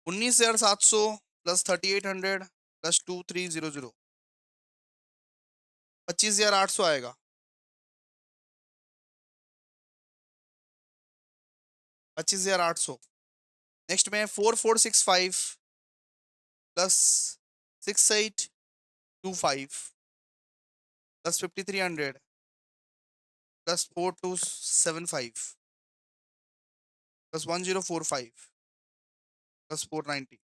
19,700 प्लस 3,800 प्लस 2,300, 25,800 आएगा। 25,800। नेक्स्ट में 4,465 plus 6,825 plus 5,300 plus 4,275 plus 1,045 plus 490।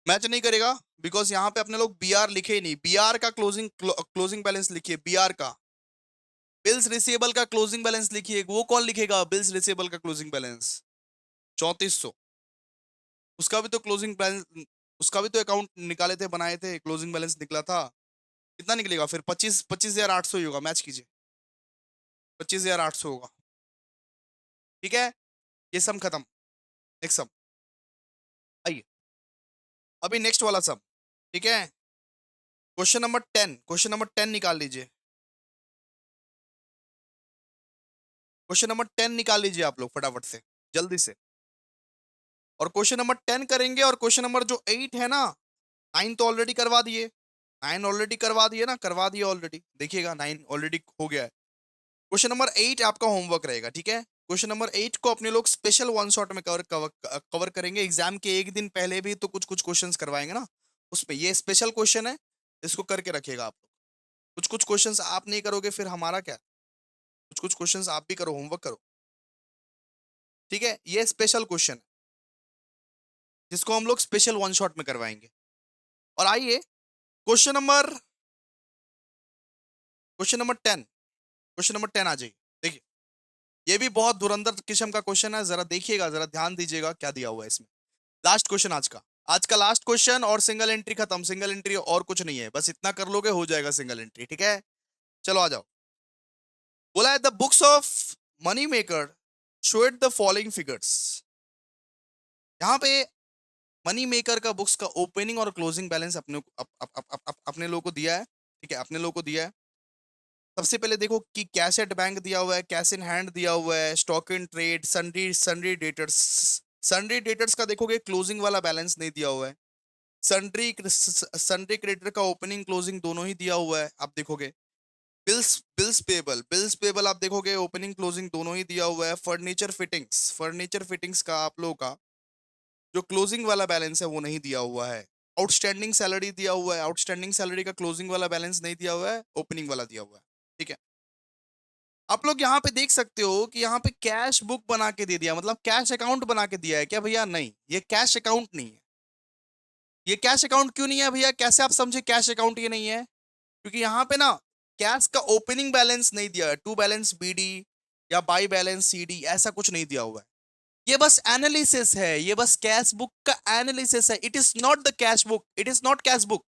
Match नहीं करेगा बिकॉज यहाँ पे अपने लोग बीआर लिखे ही नहीं। बीआर का क्लोजिंग बैलेंस लिखिए, बीआर का। बिल्स रिसीवेबल का क्लोजिंग बैलेंस लिखिए, वो कौन लिखेगा? बिल्स रिसीवेबल का क्लोजिंग बैलेंस 3,400। उसका भी तो क्लोजिंग बैलेंस, उसका भी तो अकाउंट निकाले थे, बनाए थे, क्लोजिंग बैलेंस निकला था। कितना निकलेगा फिर? 25,800 ही होगा। मैच कीजिए, 25,800 होगा। ठीक है, ये सम खत्म। नेक्स्ट सम आइए, अभी नेक्स्ट वाला सम। ठीक है, क्वेश्चन नंबर 10 निकाल लीजिए। क्वेश्चन नंबर 10 निकाल लीजिए आप लोग फटाफट से, जल्दी से। और क्वेश्चन नंबर 10 करेंगे, और क्वेश्चन नंबर जो 8 है ना, 9 तो ऑलरेडी करवा दिए। 9 ऑलरेडी करवा दिए ना, करवा दिए ऑलरेडी, देखिएगा 9 ऑलरेडी हो गया है। क्वेश्चन नंबर 8 आपका होमवर्क रहेगा, ठीक है। क्वेश्चन नंबर 8 को अपने लोग स्पेशल वन शॉट में कवर करेंगे। एग्जाम के एक दिन पहले भी तो कुछ कुछ क्वेश्चंस करवाएंगे ना, उसमें ये स्पेशल क्वेश्चन है, इसको करके रखिएगा आप लोग। कुछ कुछ क्वेश्चंस आप नहीं करोगे फिर हमारा क्या? कुछ कुछ क्वेश्चंस आप भी करो, होमवर्क करो। ठीक है, ये स्पेशल क्वेश्चन है जिसको हम लोग स्पेशल वन शॉट में करवाएंगे। और आइए क्वेश्चन नंबर 10 आ जाइए। देखिए, ये भी बहुत धुरंधर किस्म का क्वेश्चन है, जरा देखिएगा, जरा ध्यान दीजिएगा क्या दिया हुआ है इसमें। लास्ट क्वेश्चन आज का लास्ट क्वेश्चन, और सिंगल एंट्री खत्म। सिंगल एंट्री और कुछ नहीं है, बस इतना कर लोगे हो जाएगा सिंगल एंट्री। ठीक है, चलो आ जाओ। बोला है the books of money maker showed the following figures. यहाँ पे मनी मेकर का बुक्स का ओपनिंग और क्लोजिंग बैलेंस अपने लोगों को दिया है। ठीक है, अपने लोगों को दिया है। सबसे पहले देखो कि कैश एट बैंक दिया हुआ है, कैश इन हैंड दिया हुआ है, stock in trade, sundry sundry debtors. Sundry debtors का देखोगे क्लोजिंग वाला बैलेंस नहीं दिया हुआ है। सन्ड्री सन्ड्री क्रेडिटर का ओपनिंग क्लोजिंग दोनों ही दिया हुआ है, आप देखोगे। बिल्स पेबल आप देखोगे ओपनिंग क्लोजिंग दोनों ही दिया हुआ है। फर्नीचर फिटिंग्स का आप लोगों का जो क्लोजिंग वाला बैलेंस है वो नहीं दिया हुआ है। आउटस्टैंडिंग सैलरी दिया हुआ है, आउटस्टैंडिंग सैलरी का क्लोजिंग वाला बैलेंस नहीं दिया हुआ है, ओपनिंग वाला दिया हुआ है। ठीक है, आप लोग यहाँ पे देख सकते हो कि यहाँ पे कैश बुक बना के दे दिया, मतलब कैश अकाउंट बना के दिया है क्या भैया? नहीं, ये कैश अकाउंट नहीं है। ये कैश अकाउंट क्यों नहीं है भैया? कैसे आप समझे कैश अकाउंट ये नहीं है? क्योंकि यहाँ पे ना कैश का ओपनिंग बैलेंस नहीं दिया है, टू बैलेंस बीडी या बाई बैलेंस सीडी, ऐसा कुछ नहीं दिया हुआ है। ये बस एनालिसिस है, ये बस कैश बुक का एनालिसिस है। It is not the cash book, it is not cash book.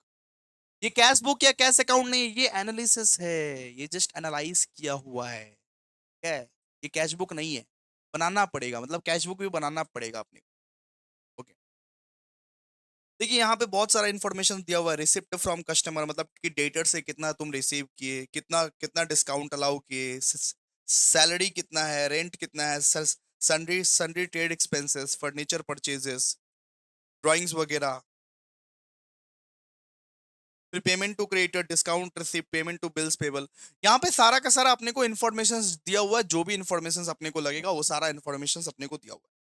ये कैश बुक या कैश अकाउंट नहीं है, ये एनालिसिस है। ये जस्ट एनालाइज किया हुआ है। ये कैश बुक नहीं है, बनाना पड़ेगा, मतलब कैश बुक भी बनाना पड़ेगा अपने को। ओके, देखिए यहाँ पे बहुत सारा इन्फॉर्मेशन दिया हुआ है। रिसिप्ट फ्रॉम कस्टमर, मतलब कि डेटर से कितना तुम रिसीव किए, कितना कितना डिस्काउंट अलाउ किए, सैलरी कितना है, रेंट कितना है, sundry sundry trade expenses, furniture purchases, drawings वगैरह, फिर payment to creditor, discount receipt, payment to bills payable. यहाँ पे सारा का सारा अपने को इन्फॉर्मेशन दिया हुआ है, जो भी इन्फॉर्मेशन अपने को लगेगा वो सारा इन्फॉर्मेशन अपने को दिया हुआ है।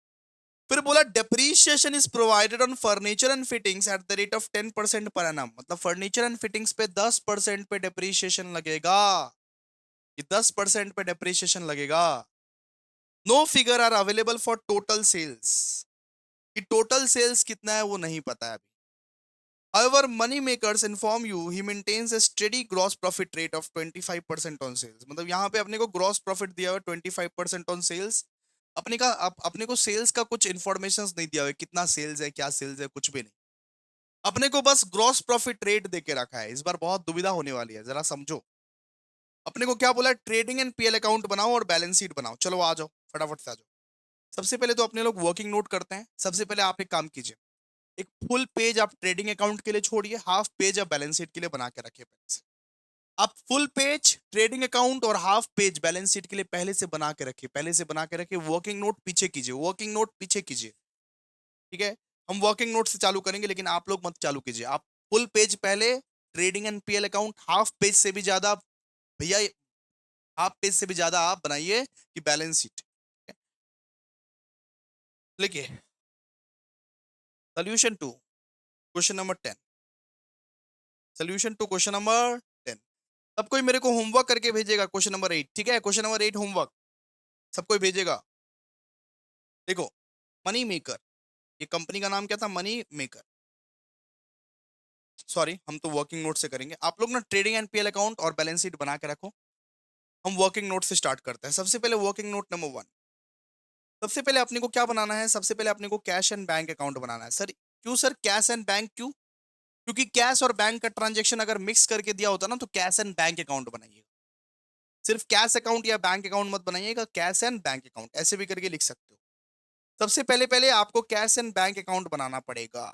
फिर बोला depreciation is provided on furniture and fittings at the rate of 10% per annum, मतलब फर्नीचर एंड फिटिंग्स पे 10% पे डेप्रीशिएशन लगेगा। ये 10% पे डेप्रीशिएशन लगेगा। No figure are available for total sales, कि टोटल सेल्स कितना है वो नहीं पता है अभी। However, money makers inform you he maintains a steady gross profit rate of 25% on sales। मतलब यहाँ पे अपने को ग्रॉस प्रॉफिट दिया हुआ है 25% ऑन सेल्स। अपने को सेल्स का कुछ इंफॉर्मेशन नहीं दिया हुआ है, कितना सेल्स है, क्या सेल्स है, कुछ भी नहीं। अपने को बस ग्रॉस प्रॉफिट रेट दे के रखा है। इस बार बहुत दुविधा होने वाली है, जरा समझो। अपने को क्या बोला? ट्रेडिंग एंड पीएल अकाउंट बनाओ और बैलेंस शीट बनाओ। चलो आ जाओ, फटाफट से आ जाओ। सबसे पहले तो अपने लोग वर्किंग नोट करते हैं। सबसे पहले आप एक काम कीजिए, एक फुल पेज आप ट्रेडिंग अकाउंट के लिए छोड़िए, हाफ पेज आप बैलेंस शीट के लिए बना के रखिए पहले से। आप फुल पेज ट्रेडिंग अकाउंट और हाफ पेज बैलेंस शीट के लिए पहले से बना के रखिए, पहले से बना के रखिए। वर्किंग नोट पीछे कीजिए, वर्किंग नोट पीछे कीजिए, ठीक है। हम वर्किंग नोट से चालू करेंगे, लेकिन आप लोग मत चालू कीजिए। आप फुल पेज पहले trading and PL account, half page से भी ज्यादा भैया, हाफ पेज से भी ज्यादा आप बनाइए कि बैलेंस शीट। लिखिए solution to question number 10, solution to question number 10। सब कोई मेरे को होमवर्क करके भेजेगा क्वेश्चन नंबर 8, ठीक है। क्वेश्चन नंबर 8 होमवर्क सब कोई भेजेगा। देखो, मनी मेकर, ये कंपनी का नाम क्या था, मनी मेकर। सॉरी, हम तो वर्किंग नोट से करेंगे। आप लोग ना ट्रेडिंग एंड पीएल अकाउंट और बैलेंस शीट बना के रखो। हम वर्किंग नोट से स्टार्ट करते हैं। सबसे पहले वर्किंग नोट नंबर 1, सबसे पहले अपने को क्या बनाना है, सबसे पहले अपने को कैश एंड बैंक अकाउंट बनाना है। सर क्यों सर, कैश एंड बैंक क्यों? क्योंकि कैश और बैंक का ट्रांजेक्शन अगर मिक्स करके दिया होता ना, तो कैश एंड बैंक अकाउंट बनाइएगा। सिर्फ कैश अकाउंट या बैंक अकाउंट मत बनाइएगा, कैश एंड बैंक अकाउंट ऐसे भी करके लिख सकते हो। सबसे पहले पहले आपको कैश एंड बैंक अकाउंट बनाना पड़ेगा।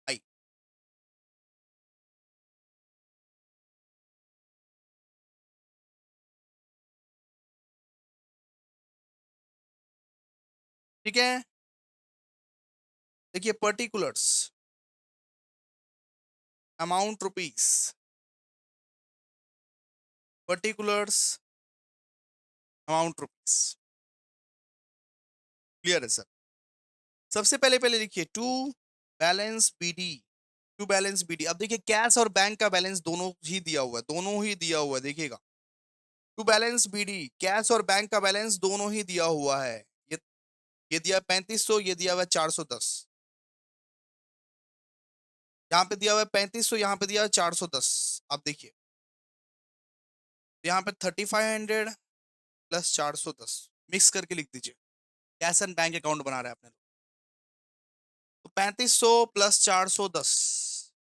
आई, ठीक है। देखिए, particulars, amount rupees, particulars, amount rupees, clear है सर? सबसे पहले पहले लिखिए to balance BD, to balance BD. अब देखिए, कैश और बैंक का बैलेंस दोनों ही दिया हुआ है, दोनों ही दिया हुआ है, देखिएगा। टू बैलेंस बीडी, कैश और बैंक का बैलेंस दोनों ही दिया हुआ है। ये ये दिया 3500, ये दिया हुआ है 410। यहाँ पे दिया हुआ है 3500, यहाँ पे दिया हुआ है 410। आप देखिए, यहाँ पे 3500 प्लस 410 मिक्स करके लिख दीजिए। कैश एंड बैंक अकाउंट बना रहे हैं अपने लोग। तो 3500 प्लस 410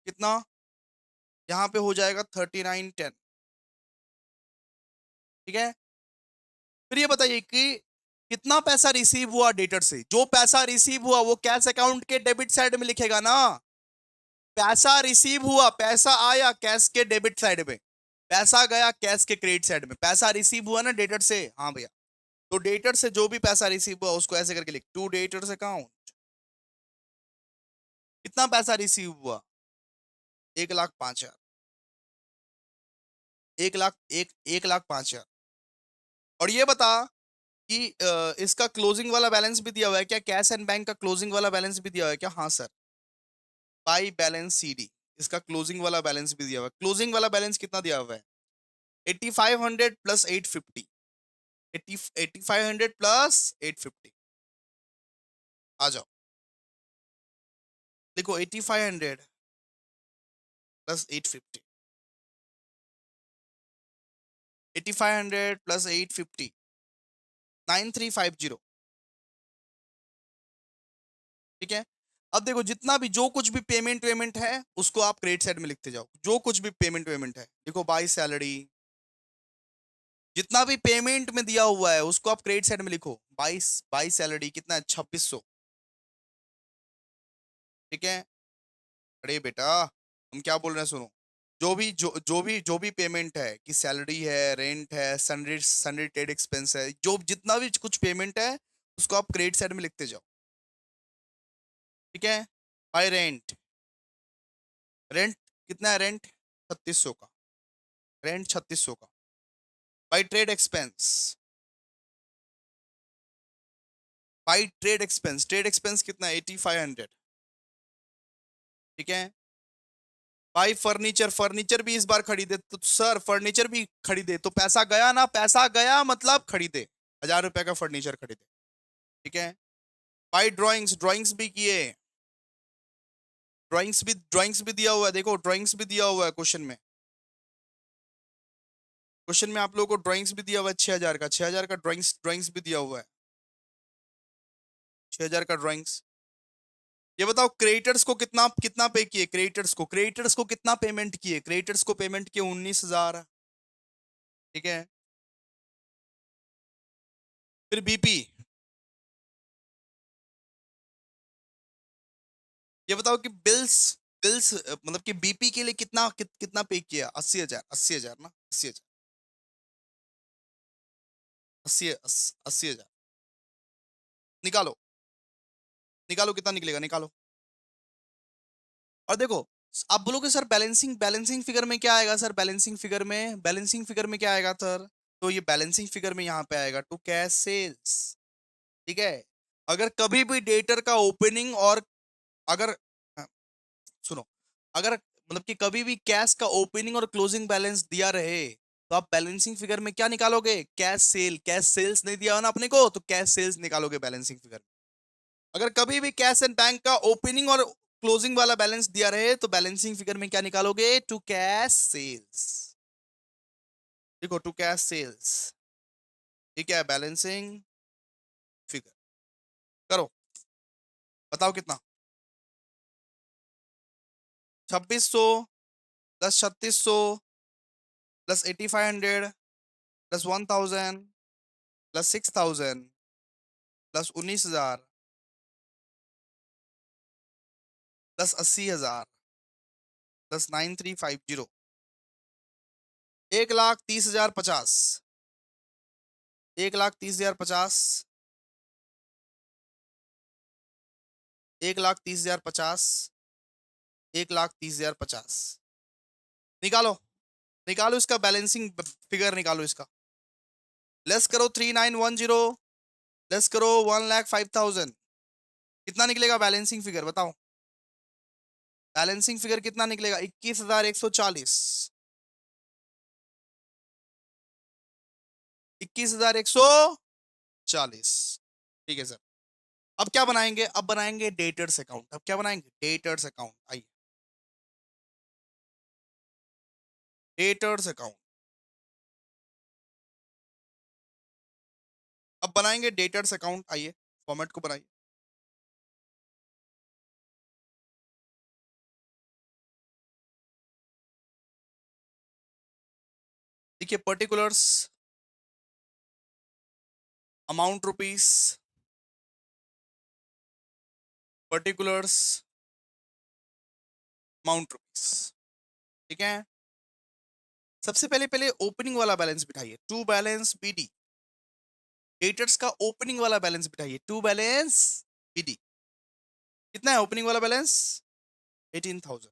कितना, यहाँ पे हो जाएगा 3910, ठीक है। फिर ये बताइए कि कितना पैसा रिसीव हुआ डेटर से। जो पैसा रिसीव हुआ वो कैश अकाउंट के डेबिट साइड में लिखेगा ना। पैसा रिसीव हुआ, पैसा आया कैश के डेबिट साइड में, पैसा गया कैश के क्रेडिट साइड में। पैसा रिसीव हुआ ना डेटर से, हाँ भैया। तो डेटर से जो भी पैसा रिसीव हुआ उसको ऐसे करके लिख, टू डेटर्स अकाउंट। कितना पैसा रिसीव हुआ, 1,05,000, 1 लाख, 1,05,000। और ये बता कि इसका क्लोजिंग वाला बैलेंस भी दिया हुआ है क्या, कैश एंड बैंक का क्लोजिंग वाला बैलेंस भी दिया हुआ है क्या? हाँ सर, बाई बैलेंस सीडी, इसका क्लोजिंग वाला बैलेंस भी दिया हुआ है। क्लोजिंग वाला बैलेंस कितना दिया हुआ है, 8500 प्लस 850, 8500 प्लस 850। आ जाओ, देखो 8500 प्लस 850, 8500 प्लस 850, 9350, ठीक है। अब देखो, जितना भी जो कुछ भी पेमेंट वेमेंट है उसको आप क्रेडिट साइड में लिखते जाओ। जो कुछ भी पेमेंट वेमेंट है, देखो बाई सैलरी, जितना भी पेमेंट में दिया हुआ है उसको आप क्रेडिट साइड में लिखो। बाईस, बाई सैलरी कितना है, 2600, ठीक है। अरे बेटा, हम क्या बोल रहे हैं सुनो। जो भी पेमेंट है कि सैलरी है, रेंट है, सनरी सनरी ट्रेड एक्सपेंस है, जो जितना भी कुछ पेमेंट है उसको आप क्रेडिट साइड में लिखते जाओ, ठीक है। बाय रेंट, रेंट कितना है, रेंट 3600 का, रेंट 3600 का। By trade expense, by trade expense, trade expense कितना है, 8500, ठीक है। भाई फर्नीचर, फर्नीचर भी इस बार खरीदे तो सर, फर्नीचर भी खरीदे तो पैसा गया ना, पैसा गया मतलब खरीदे, 1000 रुपए का फर्नीचर खरीदे, ठीक है। भाई ड्राइंग्स, ड्राइंग्स भी किए, ड्राइंग्स भी दिया हुआ है, देखो ड्राइंग्स भी दिया हुआ है क्वेश्चन में। क्वेश्चन में आप लोगों को ड्राइंग्स भी दिया हुआ है 6000 का, 6000 का ड्राइंग्स, ड्राइंग्स भी दिया हुआ है, 6000 का ड्राइंग्स। ये बताओ क्रेडिटर्स को कितना कितना पे किए, क्रेडिटर्स को, क्रेडिटर्स को कितना पेमेंट किए, क्रेडिटर्स को पेमेंट किए 19,000, ठीक है। फिर बीपी, ये बताओ कि बिल्स, बिल्स मतलब कि बीपी के लिए कितना पे किया? 80,000, 80,000 ना, 80,000, 80,000 निकालो, निकालो कितना निकलेगा, निकालो। और देखो, आप बोलोगे सर बैलेंसिंग बैलेंसिंग फिगर में क्या आएगा? सर बैलेंसिंग फिगर में क्या आएगा सर? तो ये बैलेंसिंग फिगर में यहाँ पे आएगा टू कैश सेल्स। ठीक है, अगर कभी भी डेटर का ओपनिंग और अगर हाँ, सुनो, अगर मतलब कि कभी भी कैश का ओपनिंग और क्लोजिंग बैलेंस दिया रहे तो आप बैलेंसिंग फिगर में क्या निकालोगे? कैश सेल्स नहीं दिया हो ना अपने को, तो कैश सेल्स निकालोगे बैलेंसिंग फिगर। अगर कभी भी कैश एंड बैंक का ओपनिंग और क्लोजिंग वाला बैलेंस दिया रहे तो बैलेंसिंग फिगर में क्या निकालोगे? To cash sales. देखो, टू कैश सेल्स, ठीक है, बैलेंसिंग फिगर करो, बताओ कितना? 2600 plus 3600 plus 8500 plus 1000 plus 6000 plus 19,000 plus 80,000 plus 9350, 1,30,050, 1,30,050, 1,30,050, 1,30,050 निकालो, निकालो इसका बैलेंसिंग फिगर, निकालो इसका। लेस करो 3910, लेस करो 1,05,000, कितना निकलेगा बैलेंसिंग फिगर बताओ? बैलेंसिंग फिगर कितना निकलेगा? 21,140, 21,140। ठीक है सर, अब क्या बनाएंगे? अब बनाएंगे डेटर्स अकाउंट। अब क्या बनाएंगे? Debtors account. आइए, डेटर्स अकाउंट, अब बनाएंगे डेटर्स अकाउंट। आइए, फॉर्मेट को बनाइए। देखिए, particulars, amount rupees, particulars, amount rupees. ठीक है, सबसे पहले पहले ओपनिंग वाला बैलेंस बिठाइए, टू बैलेंस बीडी। डेटर्स का ओपनिंग वाला बैलेंस बिठाइए, टू बैलेंस बीडी। कितना है ओपनिंग वाला बैलेंस? 18,000।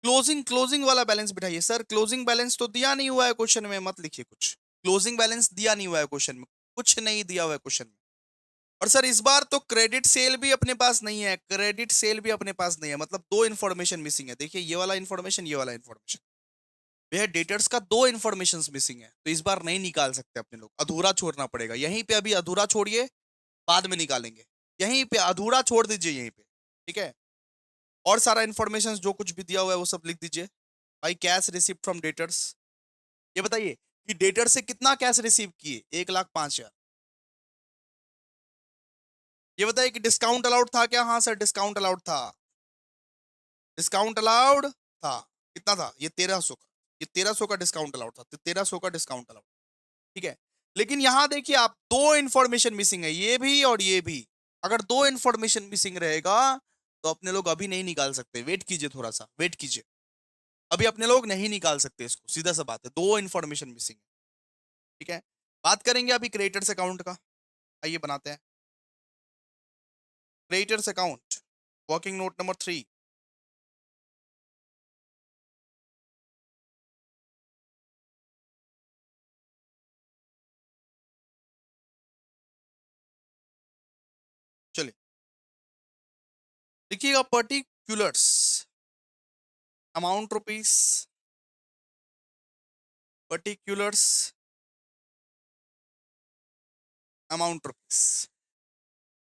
क्लोजिंग क्लोजिंग वाला बैलेंस बिठाइए। सर क्लोजिंग बैलेंस तो दिया नहीं हुआ है क्वेश्चन में, मत लिखिए कुछ। क्लोजिंग बैलेंस दिया नहीं हुआ है क्वेश्चन में, कुछ नहीं दिया हुआ है क्वेश्चन में। और सर इस बार तो क्रेडिट सेल भी अपने पास नहीं है, क्रेडिट सेल भी अपने पास नहीं है, मतलब दो इन्फॉर्मेशन मिसिंग है। देखिए, ये वाला इन्फॉर्मेशन, ये वाला इन्फॉर्मेशन, भैया डेटर्स का दो इन्फॉर्मेशन मिसिंग है, तो इस बार नहीं निकाल सकते अपने लोग, अधूरा छोड़ना पड़ेगा। यहीं पे अभी अधूरा छोड़िए, बाद में निकालेंगे। यहीं पे अधूरा छोड़ दीजिए, यहीं पे। ठीक है, और सारा इन्फॉर्मेशन जो कुछ भी दिया हुआ है वो सब लिख दीजिए। भाई, कैश रिसीव्ड फ्रॉम डेटर्स, ये बताइए कि डेटर से कितना कैश रिसीव किए? 1,05,000। ये बताइए कि डिस्काउंट अलाउड था क्या? हाँ सर, डिस्काउंट अलाउड था, डिस्काउंट अलाउड था। कितना था? ये 1,300 का, ये 1,300 का डिस्काउंट अलाउड था, तो 1,300 का डिस्काउंट अलाउड। ठीक है, लेकिन यहां देखिए आप, दो इंफॉर्मेशन मिसिंग है, ये भी और ये भी। अगर दो इंफॉर्मेशन मिसिंग रहेगा तो अपने लोग अभी नहीं निकाल सकते, वेट कीजिए, थोड़ा सा वेट कीजिए। अभी अपने लोग नहीं निकाल सकते इसको, सीधा सा बात है, दो इंफॉर्मेशन मिसिंग है। ठीक है, बात करेंगे अभी क्रिएटर्स अकाउंट का। आइए बनाते हैं creators account, working note number 3। चलिए, देखिएगा, particulars, amount rupees, particulars, amount rupees.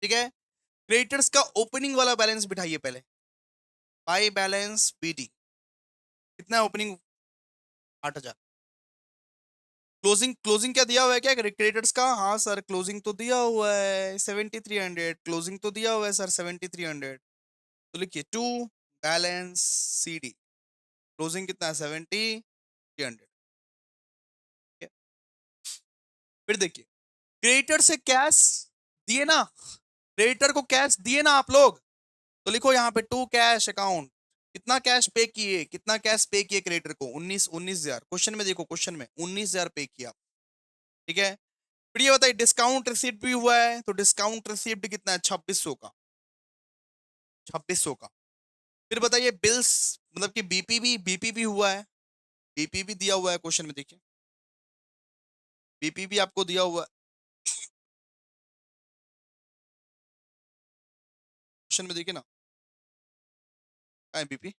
ठीक है, क्रिएटर्स का ओपनिंग वाला बैलेंस बिठाइए पहले, बाय बैलेंस बीडी। कितना है ओपनिंग? 8,000। क्लोजिंग, क्लोजिंग क्या दिया हुआ है क्या क्रिएटर्स का? हाँ सर, क्लोजिंग तो दिया हुआ है 7,300, क्लोजिंग तो दिया हुआ है सर 7,300। तो लिखिए to balance C D, closing कितना है? 7,300। फिर देखिए, क्रिएटर से कैश दिए ना, क्रिएटर को कैश दिए ना आप लोग, तो लिखो यहाँ पे टू कैश अकाउंट, कितना कैश पे किए, कितना कैश पे किए क्रेडिटर को? 19,000। क्वेश्चन में देखो, क्वेश्चन में 19,000 पे किया। ठीक है, फिर ये बताइए डिस्काउंट रिसीप्ट भी हुआ है, तो डिस्काउंट रिसीप्ट कितना है? 2600 का, 2600 का। फिर बताइए बिल्स, मतलब कि बीपी भी हुआ है, बीपी भी दिया हुआ है क्वेश्चन में, देखिए बीपी भी आपको दिया हुआ है क्वेश्चन में, देखिए ना, क्या है बीपी?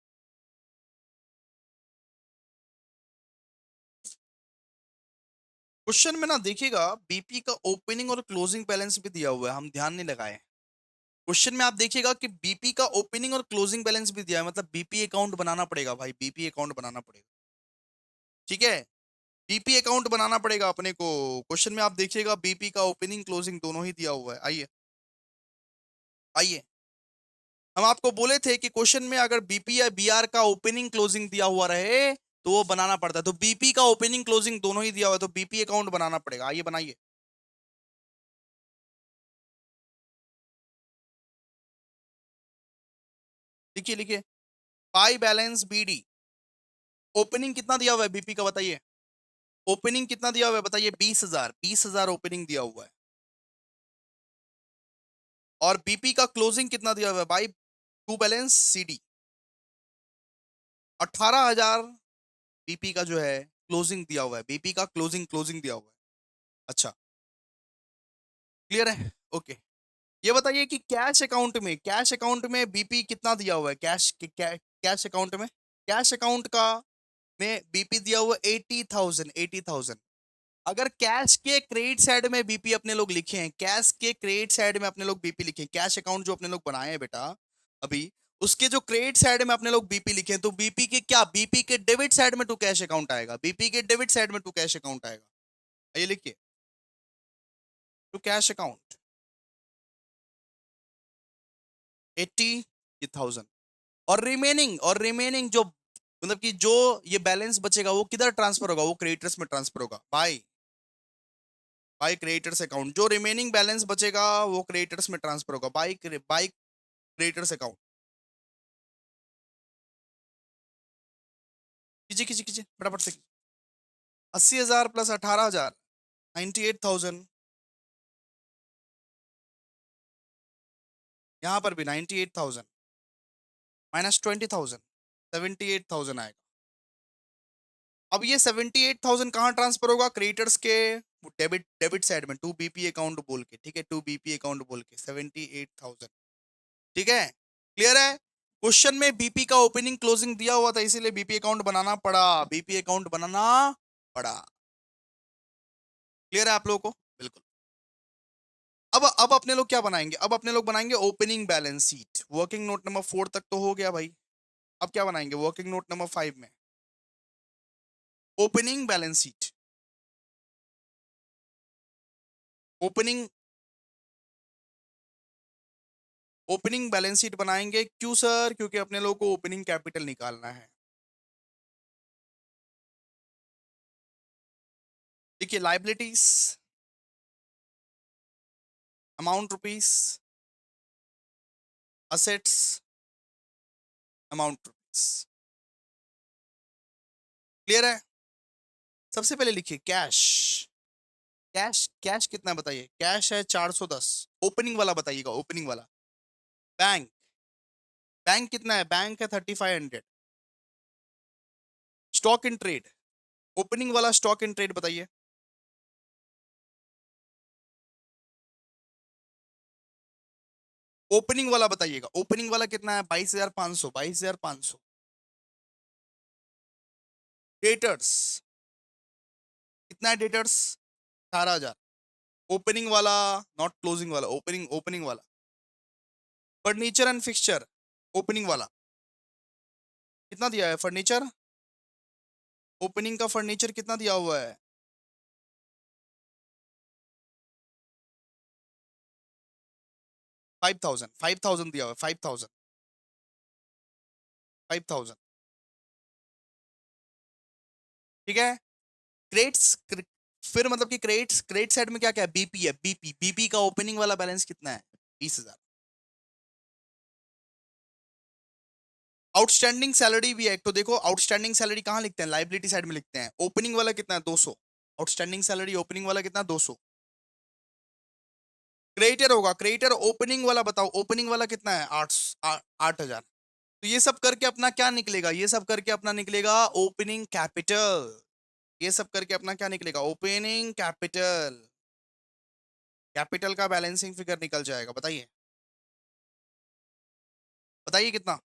क्वेश्चन में ना देखिएगा, बीपी का ओपनिंग और क्लोजिंग बैलेंस भी दिया हुआ है, हम ध्यान नहीं लगाए। क्वेश्चन में आप देखिएगा कि बीपी का ओपनिंग और क्लोजिंग बैलेंस भी दिया है, मतलब बीपी अकाउंट बनाना पड़ेगा भाई, बीपी अकाउंट बनाना पड़ेगा। ठीक है, बीपी अकाउंट बनाना पड़ेगा अपने को। क्वेश्चन में आप देखिएगा बीपी का ओपनिंग क्लोजिंग दोनों ही दिया हुआ है। आइए, आइए, हम आपको बोले थे कि क्वेश्चन में अगर बीपी या बीआर का ओपनिंग क्लोजिंग दिया हुआ रहे तो वो बनाना पड़ता है, तो बीपी का ओपनिंग क्लोजिंग दोनों ही दिया हुआ है, तो बीपी अकाउंट बनाना पड़ेगा। आइए बनाइए, लिखिए लिखिए, पाई बैलेंस बीडी। ओपनिंग कितना दिया हुआ है बीपी का बताइए? ओपनिंग कितना दिया हुआ है बताइए? 20,000, 20,000 ओपनिंग दिया हुआ है। और बीपी का क्लोजिंग कितना दिया हुआ है भाई? टू बैलेंस सीडी, 18,000 बीपी का जो है क्लोजिंग दिया हुआ है, बीपी का क्लोजिंग क्लोजिंग दिया हुआ है। अच्छा, क्लियर है? ओके। ये बताइए कि कैश अकाउंट में, कैश अकाउंट में बीपी कितना दिया हुआ है? कैश अकाउंट में, कैश अकाउंट का में बीपी दिया हुआ 80,000, 80,000। अगर कैश के क्रेडिट साइड में बीपी अपने लोग लिखे हैं, कैश के क्रेडिट साइड में अपने लोग बीपी लिखे हैं, कैश अकाउंट जो अपने लोग बनाए हैं बेटा अभी, उसके जो क्रेडिट साइड में अपने लोग बीपी लिखे हैं, तो बीपी के क्या, बीपी के डेबिट साइड में टू कैश अकाउंट आएगा, बीपी के डेबिट साइड में टू कैश अकाउंट आएगा। ये लिखिए, टू कैश अकाउंट 80,000। और रिमेनिंग जो, मतलब कि जो ये बैलेंस बचेगा वो किधर ट्रांसफर होगा? वो क्रेडिटर्स में ट्रांसफर होगा बाय, बाय क्रेडिटर्स अकाउंट। जो रिमेनिंग बैलेंस बचेगा वो क्रेडिटर्स में ट्रांसफर होगा बाय क्रेडिटर्स अकाउंट। कीजिए कीजिए कीजिए फटाफट से। 80,000 प्लस 18,000, 98,000। यहाँ पर भी 98,000 माइनस 20,000, 78,000 आएगा। अब ये 78,000 कहाँ ट्रांसफर होगा? क्रेडिटर्स के डेबिट डेबिट साइड में, टू बीपी अकाउंट बोल के, ठीक है, टू बीपी अकाउंट बोल के 78,000। ठीक है, क्लियर है? क्वेश्चन में बीपी का ओपनिंग क्लोजिंग दिया हुआ था, इसीलिए बीपी अकाउंट बनाना पड़ा, बीपी अकाउंट बनाना पड़ा। क्लियर है आप लोगों को? बिल्कुल। अब अपने लोग क्या बनाएंगे? अब अपने लोग बनाएंगे opening balance sheet. Working note number 4 तक तो हो गया भाई। अब क्या बनाएंगे वर्किंग नोट नंबर 5 में? Opening balance sheet. Opening opening balance sheet बनाएंगे, क्यों सर? क्योंकि अपने लोग को ओपनिंग कैपिटल निकालना है। देखिए, liabilities amount rupees, assets amount rupees. Clear है? सबसे पहले लिखिए कैश। कैश, कैश कितना है बताइए? कैश है 410। ओपनिंग वाला बताइएगा, ओपनिंग वाला। बैंक, बैंक कितना है? बैंक है 3,500। स्टॉक इन ट्रेड, ओपनिंग वाला स्टॉक इन ट्रेड बताइए। ओपनिंग वाला बताइएगा, ओपनिंग वाला कितना है? 22,500, 22,500। डेटर्स कितना है? डेटर्स 18,000। ओपनिंग वाला, नॉट क्लोजिंग वाला, ओपनिंग, ओपनिंग वाला। फर्नीचर एंड फिक्सचर, ओपनिंग वाला कितना दिया है? फर्नीचर, ओपनिंग का फर्नीचर कितना दिया हुआ है? 5,000, 5,000 दिया हुआ है, 5,000, 5,000। ठीक है, क्रेडिट्स, फिर मतलब कि क्रेडिट्स, क्रेडिट साइड में क्या क्या है? बीपी है, बीपी, बीपी का ओपनिंग वाला बैलेंस कितना है? 20,000। आउटस्टैंडिंग सैलरी भी है एक, तो देखो आउटस्टैंडिंग सैलरी कहाँ लिखते हैं, लाइबिलिटी साइड में लिखते हैं। ओपनिंग वाला कितना है, 200। आउटस्टैंडिंग सैलरी ओपनिंग वाला कितना, 200। क्रेडिटर होगा, क्रेडिटर ओपनिंग वाला बताओ, ओपनिंग वाला कितना है, 8,000। तो ये सब करके अपना क्या निकलेगा, ये सब करके अपना निकलेगा ओपनिंग कैपिटल। ये सब करके अपना क्या निकलेगा, ओपनिंग कैपिटल। कैपिटल का बैलेंसिंग फिगर निकल जाएगा, बताइए बताइए कितना।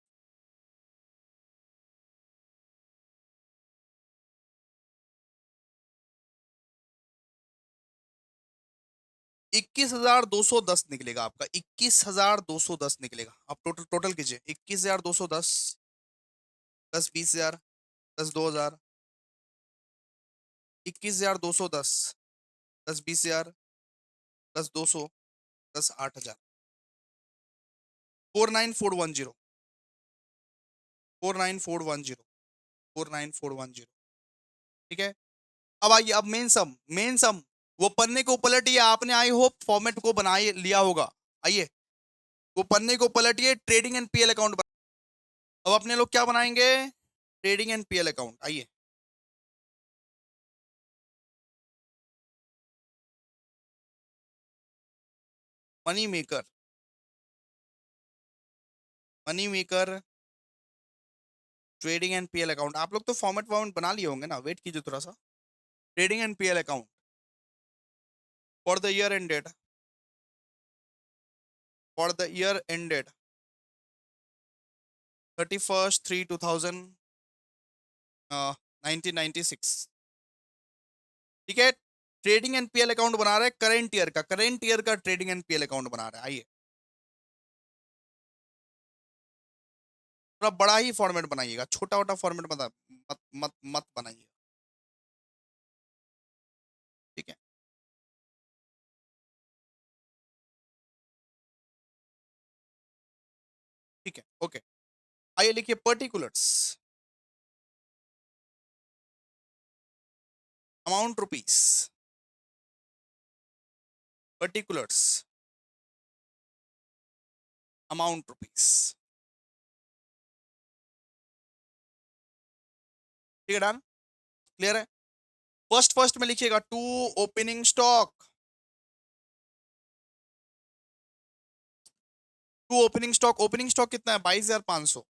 21,210 निकलेगा आपका, 21,210 निकलेगा। आप टोटल टोटल कीजिए, 21,210, 10 20,000, 10 2,000, 21,210, 10 20,000, 10 200, 10 8,000, 49410, 49410, 49410। ठीक है। अब आइए, अब मेन सम, मेन सम। वो पन्ने को पलटिए, आपने आई होप फॉर्मेट को बना लिया होगा। आइए, वो पन्ने को पलटिए, ट्रेडिंग एंड पीएल अकाउंट। अब अपने लोग क्या बनाएंगे, ट्रेडिंग एंड पीएल अकाउंट। आइए, money maker, money maker, trading and PL account. आप लोग तो फॉर्मेट फॉर्मेट बना लिए होंगे ना, वेट कीजिए थोड़ा सा। Trading and PL account for the year ended, for the year ended 31/3/1996। ठीक है। ट्रेडिंग एंड पीएल अकाउंट बना रहे हैं करंट ईयर का, करंट ईयर का ट्रेडिंग एंड पीएल अकाउंट बना रहे हैं। आइए, थोड़ा बड़ा ही फॉर्मेट बनाइएगा, छोटा छोटा फॉर्मेट मत मत मत, मत बनाइए। ठीक है, ठीक है, ओके। आइए लिखिए particulars, amount rupees, particulars, amount rupees. ठीक है, डन, क्लियर है। फर्स्ट फर्स्ट में लिखिएगा to opening stock, to opening stock, opening stock कितना है, 22,500।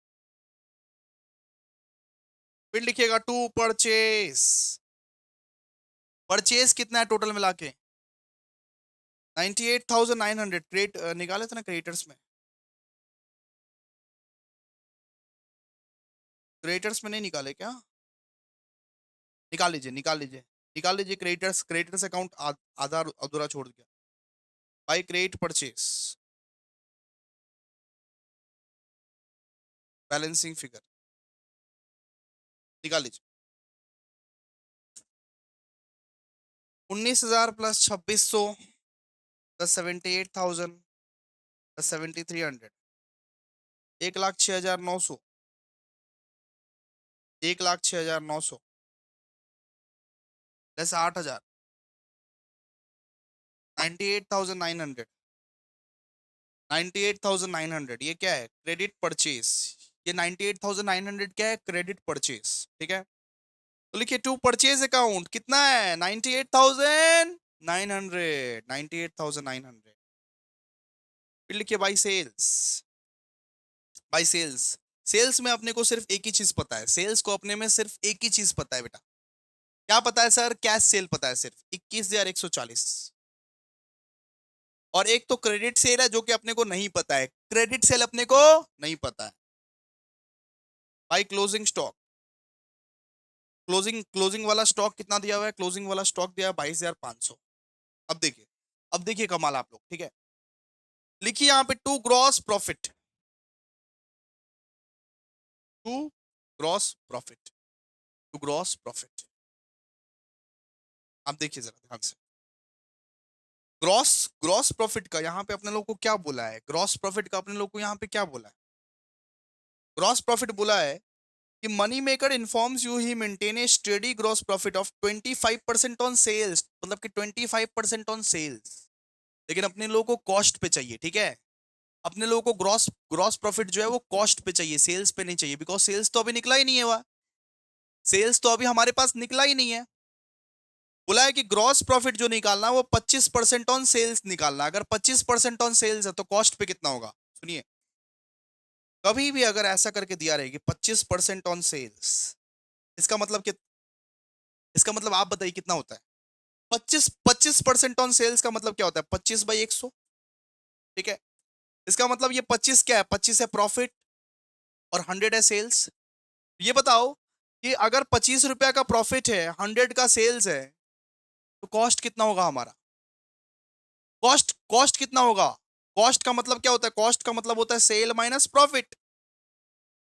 फिर लिखिएगा टू परचेस, परचेस कितना है टोटल मिला के, 98,900। क्रेडिट निकाले थे ना क्रेडिटर्स में, क्रेडिटर्स में नहीं निकाले क्या, निकाल लीजिए निकाल लीजिए, निकाल लीजिए। क्रेडिटर्स, क्रेडिटर्स अकाउंट आधा अधूरा छोड़ दिया। By credit purchase, balancing figure निकाल लीजिए। 19,000 प्लस 2,600, प्लस 78,000, प्लस 7,300, 1,06,900, 1,06,900, प्लस 8,000, 98,900, 98,900। ये क्या है, क्रेडिट परचेस। ये 98,900 क्या है, क्रेडिट परचेस। ठीक है, तो लिखिए टू परचेज अकाउंट कितना है, 98,900, 98,900। फिर लिखिए by sales, by sales. Sales में अपने को सिर्फ एक ही चीज पता है, सेल्स को अपने में सिर्फ एक ही चीज पता है बेटा। क्या पता है सर, कैश सेल पता है सिर्फ 21,140। और एक तो क्रेडिट सेल है जो कि अपने को नहीं पता है, क्रेडिट सेल अपने को नहीं पता है। By closing stock, closing closing वाला स्टॉक कितना दिया हुआ है, क्लोजिंग वाला स्टॉक दिया है 22,500। अब देखिए, अब देखिए कमाल आप लोग। ठीक है, लिखिए यहां पे to gross profit, to gross profit, to gross profit. आप देखिए जरा ध्यान से, ग्रॉस, ग्रॉस प्रॉफिट का यहाँ पे अपने लोग को क्या बोला है, ग्रॉस प्रॉफिट का अपने लोग को यहाँ पे क्या बोला है, ग्रॉस प्रॉफिट बोला है कि money maker informs you he maintain a steady gross profit of 25% on sales, मतलब कि 25% ऑन सेल्स। लेकिन अपने लोगों को कॉस्ट पे चाहिए। ठीक है, अपने लोगों को ग्रॉस ग्रॉस प्रॉफिट जो है वो कॉस्ट पे चाहिए, सेल्स पे नहीं चाहिए, बिकॉज सेल्स तो अभी निकला ही नहीं है। हुआ सेल्स तो अभी हमारे पास निकला ही नहीं है। बोला है कि ग्रॉस प्रॉफिट जो निकालना है वो 25% ऑन सेल्स निकालना है। अगर 25% ऑन सेल्स है तो कॉस्ट पे कितना होगा? सुनिए, कभी भी अगर ऐसा करके दिया रहेगी 25% ऑन सेल्स, इसका मतलब कि इसका मतलब आप बताइए कितना होता है? 25% ऑन सेल्स का मतलब क्या होता है? 25/100। ठीक है, इसका मतलब ये 25 क्या है? 25 है प्रॉफिट और 100 है सेल्स। ये बताओ कि अगर 25 रुपया का प्रॉफिट है, 100 का सेल्स है, तो कॉस्ट कितना होगा हमारा? कॉस्ट कॉस्ट कितना होगा? कॉस्ट का मतलब क्या होता है? कॉस्ट का मतलब होता है sale minus profit.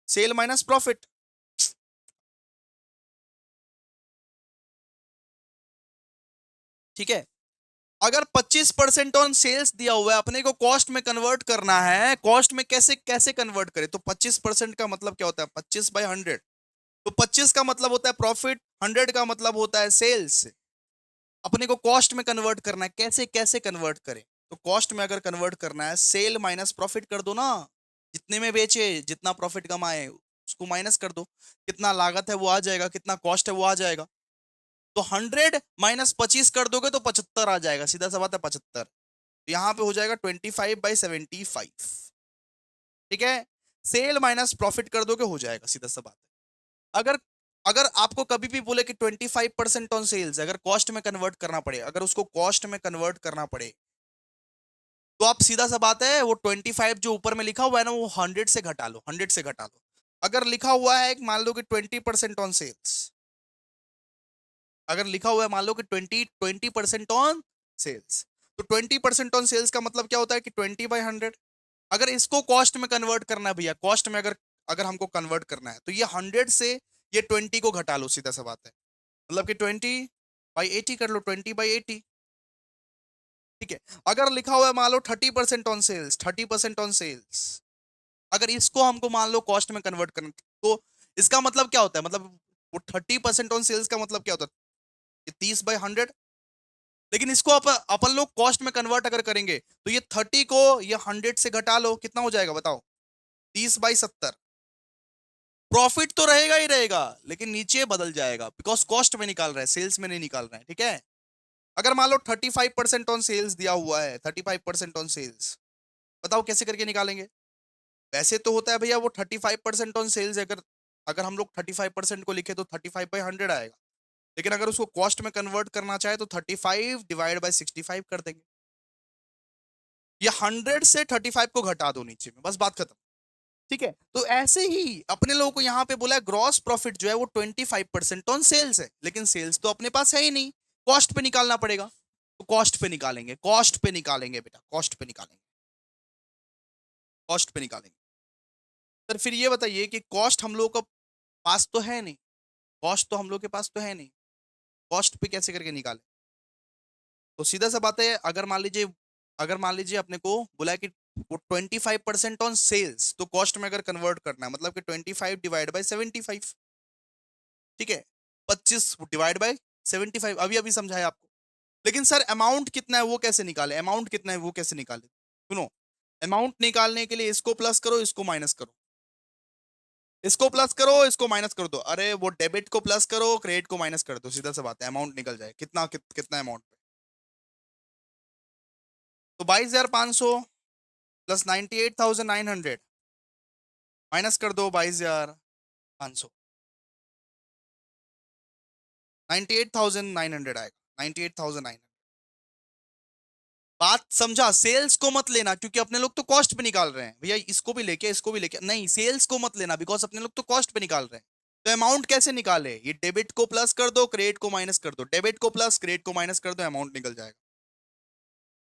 Sale minus profit. ठीक है, अगर 25% ऑन सेल्स दिया हुआ है, अपने को कॉस्ट में कन्वर्ट करना है, कॉस्ट में कैसे कैसे कन्वर्ट करें? तो 25% का मतलब क्या होता है? 25/100। तो 25 का मतलब होता है प्रॉफिट, 100 का मतलब होता है सेल्स। अपने को कॉस्ट में कन्वर्ट करना है, कैसे कैसे कन्वर्ट करें? तो कॉस्ट में अगर कन्वर्ट करना है, सेल माइनस प्रॉफिट कर दो ना। जितने में बेचे, जितना प्रॉफिट कमाए उसको माइनस कर दो। कितना लागत है वो आ जाएगा, कितना कॉस्ट है वो आ जाएगा। तो 100 - 25 कर दोगे तो 75 आ जाएगा, सीधा सा बात है 75। तो यहाँ पे हो जाएगा 25/75। ठीक है, सेल माइनस प्रॉफिट कर दोगे हो जाएगा, सीधा सा बात है। अगर अगर आपको कभी भी बोले कि 25% ऑन सेल्स, अगर कॉस्ट में कन्वर्ट करना पड़े, अगर उसको कॉस्ट में कन्वर्ट करना पड़े, तो आप सीधा सा बात है वो 25 जो ऊपर में लिखा हुआ है ना, वो 100 से घटा लो, 100 से घटा लो। अगर लिखा हुआ है मान लो कि 20% ऑन सेल्स, अगर लिखा हुआ है मान लो कि 20% ऑन सेल्स, तो 20% ऑन सेल्स का मतलब क्या होता है कि 20/100। अगर इसको कॉस्ट में कन्वर्ट करना है भैया, कॉस्ट में अगर अगर हमको कन्वर्ट करना है, तो ये 100 से ये 20 को घटा लो, सीधा सा बात है। मतलब कि 20/80 कर लो, 20/80। ठीक है, अगर लिखा हुआ है मान लो 30% ऑन सेल्स, 30% ऑन सेल्स, अगर इसको हमको मान लो कॉस्ट में कन्वर्ट करना, तो इसका मतलब क्या होता है? मतलब वो 30% ऑन सेल्स का मतलब क्या होता है? ये 30/100। लेकिन इसको अपन लोग कॉस्ट में कन्वर्ट अगर करेंगे, तो ये 30 को ये 100 से घटा लो, कितना हो जाएगा बताओ? 30/70। प्रॉफिट तो रहेगा ही रहेगा, लेकिन नीचे बदल जाएगा, बिकॉज कॉस्ट में निकाल रहा है, सेल्स में नहीं निकाल रहा है। ठीक है, अगर मान लो 35% ऑन सेल्स दिया हुआ है, 35% ऑन सेल्स, बताओ कैसे करके निकालेंगे? वैसे तो होता है भैया वो 35% ऑन सेल्स, अगर अगर हम लोग 35% को लिखे तो 35/100 आएगा। लेकिन अगर उसको कॉस्ट में कन्वर्ट करना चाहे तो 35 ÷ 65 कर देंगे। ये 100 से 35 को घटा दो नीचे में, बस बात खत्म। ठीक है, तो ऐसे ही अपने लोगों को यहाँ पे बोला है ग्रॉस प्रॉफिट जो है वो 25% ऑन सेल्स है, लेकिन सेल्स तो अपने पास है ही नहीं, कॉस्ट पे निकालना पड़ेगा। तो कॉस्ट पे निकालेंगे, कॉस्ट पे निकालेंगे बेटा, कॉस्ट पे निकालेंगे, कॉस्ट पे निकालेंगे। सर फिर ये बताइए कि कॉस्ट हम लोग का पास तो है नहीं, कॉस्ट तो हम लोग के पास तो है नहीं, कॉस्ट पे कैसे करके निकाले? तो सीधा सा बात है, अगर मान लीजिए अपने को बोला है कि वो 25% ऑन सेल्स, तो कॉस्ट में अगर कन्वर्ट करना है, मतलब कि 25 ÷ 75। ठीक है, 25 ÷ 75, अभी अभी समझाया आपको। लेकिन सर अमाउंट कितना है वो कैसे निकाले? अमाउंट कितना है वो कैसे निकाले? सुनो, अमाउंट निकालने के लिए इसको प्लस करो, इसको माइनस करो, इसको प्लस करो, इसको माइनस कर दो। अरे वो डेबिट को प्लस करो, क्रेडिट को माइनस कर दो, सीधा सा बात है, अमाउंट निकल जाए कितना कितना अमाउंट पे। तो 22,500 प्लस 98,900 माइनस कर दो 22,500, 98,900 आएगा, 98,900। बात समझा? सेल्स को मत लेना, क्योंकि अपने लोग तो कॉस्ट पे निकाल रहे हैं भैया, इसको भी लेके नहीं, सेल्स को मत लेना, बिकॉज अपने लोग तो कॉस्ट पे निकाल रहे हैं। तो अमाउंट कैसे निकाले? ये डेबिट को प्लस कर दो, क्रेडिट को माइनस कर दो, डेबिट को प्लस, क्रेडिट को माइनस कर दो, अमाउंट निकल जाएगा।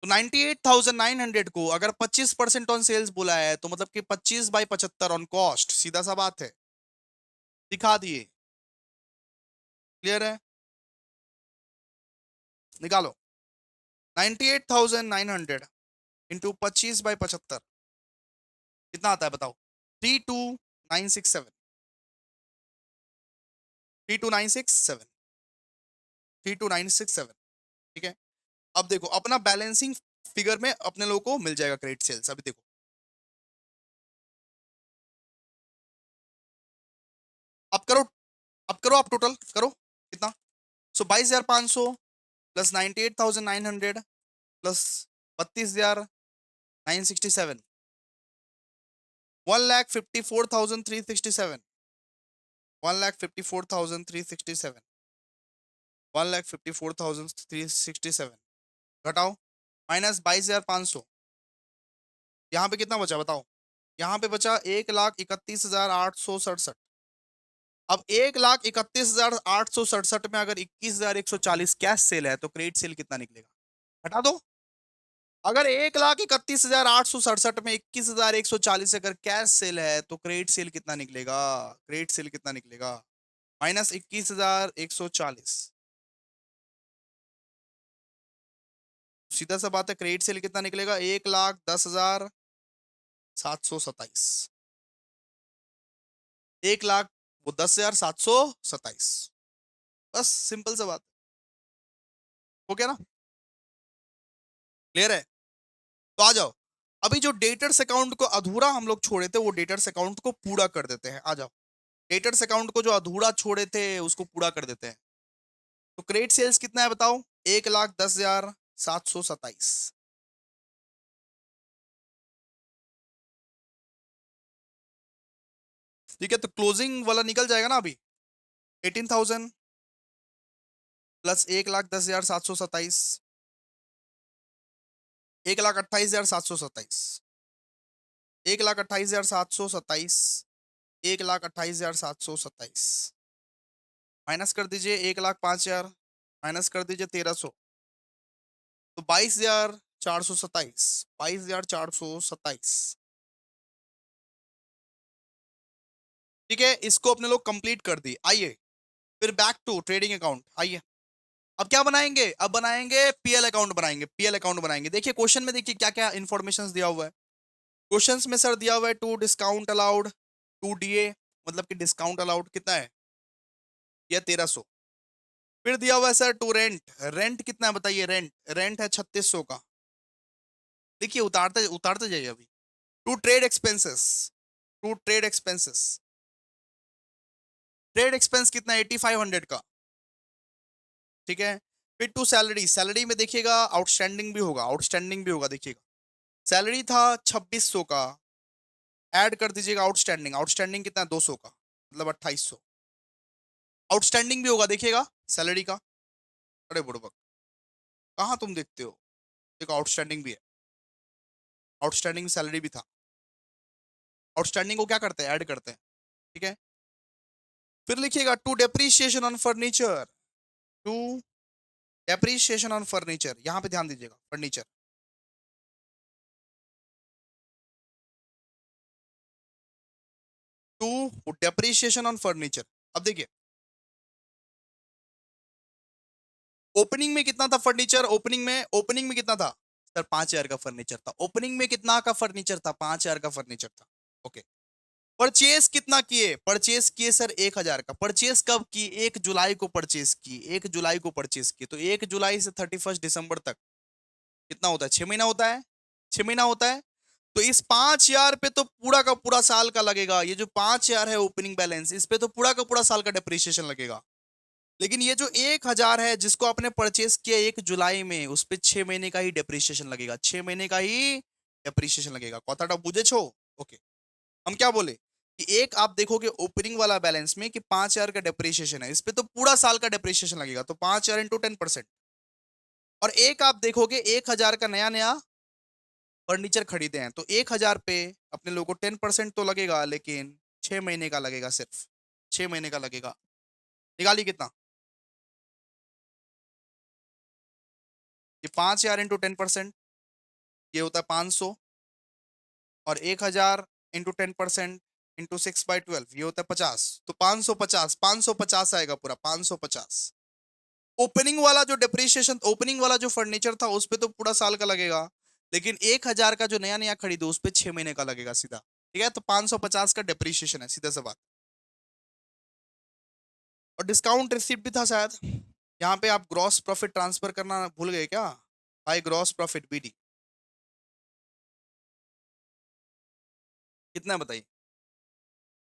तो 98,900 को अगर 25% ऑन सेल्स बोला है, तो मतलब कि 25/75 ऑन कॉस्ट, सीधा सा बात है, दिखा दिए। क्लियर है? निकालो, 98,900 इंटू 25/75 कितना आता है बताओ? 32,967, 32,967, 32,967। ठीक है, अब देखो अपना बैलेंसिंग फिगर में अपने लोगों को मिल जाएगा क्रेडिट सेल्स। अभी देखो, अब करो, आप टोटल करो कितना। सो 22,500 प्लस 98,900 प्लस 32,967, 1,54,367, 1,54,367, 1,54,367 घटाओ माइनस 22,500, यहाँ पे कितना बचा बताओ। यहाँ पे बचा 1,31,867। अब 1,31,867 में अगर 21,140 कैश सेल है तो क्रेडिट सेल कितना निकलेगा, हटा दो। अगर 1,31,867 में 21,140 अगर कैश सेल है तो क्रेडिट सेल कितना निकलेगा, क्रेडिट सेल कितना निकलेगा, माइनस 21,140। सीधा सा बात है, क्रेडिट सेल कितना निकलेगा, 1,10,727, 1,00,000 वो 10,727, बस सिंपल सा बात। हो गया ना, क्लियर है। तो आ जाओ, अभी जो डेटर्स अकाउंट को अधूरा हम लोग छोड़े थे वो डेटर्स अकाउंट को पूरा कर देते हैं। आ जाओ, डेटर्स अकाउंट को जो अधूरा छोड़े थे उसको पूरा कर देते हैं। तो क्रेडिट सेल्स कितना है बताओ, 1,10,727। ठीक है, तो क्लोजिंग वाला निकल जाएगा ना अभी, 18,000 प्लस 1,10,727, 1,28,727, 1,28,727, 1,28,727 माइनस कर दीजिए 1,05,000, माइनस कर दीजिए 1,300, तो 22,427, 22,427। ठीक है, इसको अपने लोग कंप्लीट कर दी। आइए फिर बैक टू ट्रेडिंग अकाउंट। आइए अब क्या बनाएंगे, अब बनाएंगे पीएल अकाउंट बनाएंगे, पीएल अकाउंट बनाएंगे। देखिए क्वेश्चन में देखिए क्या क्या इंफॉर्मेशन दिया हुआ है। क्वेश्चंस में सर दिया हुआ है to discount allowed, to DA, मतलब कि डिस्काउंट अलाउड कितना है, यह 1,300। फिर दिया हुआ है सर टू रेंट, रेंट कितना है बताइए, रेंट रेंट है 3,600 का। देखिए उतारते उतारते जाइए अभी। To trade expenses, to trade expenses, trade expense कितना है 8,500 का। ठीक है, फिर टू सैलरी, सैलरी में देखिएगा आउटस्टैंडिंग भी होगा, आउटस्टैंडिंग भी होगा। देखिएगा सैलरी था 2,600 का, ऐड कर दीजिएगा आउटस्टैंडिंग, आउटस्टैंडिंग कितना है 200 का, मतलब 2,800। आउटस्टैंडिंग भी होगा देखिएगा सैलरी का। अरे बुड़बक, कहाँ तुम देखते हो, देखो आउटस्टैंडिंग भी है, आउटस्टैंडिंग सैलरी भी था। आउटस्टैंडिंग को क्या करते हैं, ऐड करते हैं। ठीक है, फिर लिखिएगा to depreciation on furniture, to depreciation on furniture, यहां पे ध्यान दीजिएगा furniture, to depreciation on furniture. अब देखिए ओपनिंग में कितना था फर्नीचर, ओपनिंग में कितना था सर, 5,000 का फर्नीचर था। ओपनिंग में कितना का फर्नीचर था, 5,000 का फर्नीचर था। ओके, परचेस कितना किए, परचेस किए सर 1,000 का। परचेस कब की, 1 जुलाई को परचेस की, 1 जुलाई को परचेस की। तो 1 जुलाई से 31 दिसंबर तक कितना होता है, 6 महीना होता है, 6 महीना होता है। तो इस 5,000 पे तो पूरा का पूरा साल का लगेगा। ये जो 5,000 है ओपनिंग बैलेंस, इस पे तो पूरा का पूरा साल का डेप्रिसिएशन लगेगा। लेकिन ये जो 1,000 है जिसको आपने परचेस किया 1 जुलाई में, उस पे 6 महीने का ही डेप्रिसिएशन लगेगा, 6 महीने का ही डेप्रिसिएशन लगेगा। कथाटा बुझे छो। ओके, हम क्या बोले कि एक आप देखोगे ओपनिंग वाला बैलेंस में कि 5,000 का डेप्रिसिएशन है, इस पे तो पूरा साल का डेप्रिसिएशन लगेगा, तो 5,000 इंटू 10%। और एक आप देखोगे 1,000 का नया नया फर्नीचर खरीदे हैं, तो 1,000 पे अपने लोगों को 10% तो लगेगा, लेकिन 6 महीने का लगेगा, सिर्फ 6 महीने का लगेगा। निकाली कितना, ये 5,000 इंटू 10%, ये होता है 500। और 1,000 इंटू 10% इंटू 6/12, ये होता है 50। तो 550, 550 आएगा पूरा, 550। ओपनिंग वाला जो डेप्रिसिएशन, ओपनिंग वाला जो फर्नीचर था उस पे तो पूरा साल का लगेगा, लेकिन 1,000 का जो नया नया खरीदो उस पे 6 महीने का लगेगा सीधा। ठीक है, तो 550 का डेप्रिसिएशन है, सीधा सा बात। और डिस्काउंट रिसिप्ट भी था शायद। यहाँ पे आप ग्रॉस प्रॉफिट ट्रांसफर करना भूल गए क्या, बाय ग्रॉस प्रॉफिट बीडी कितना है बताइए।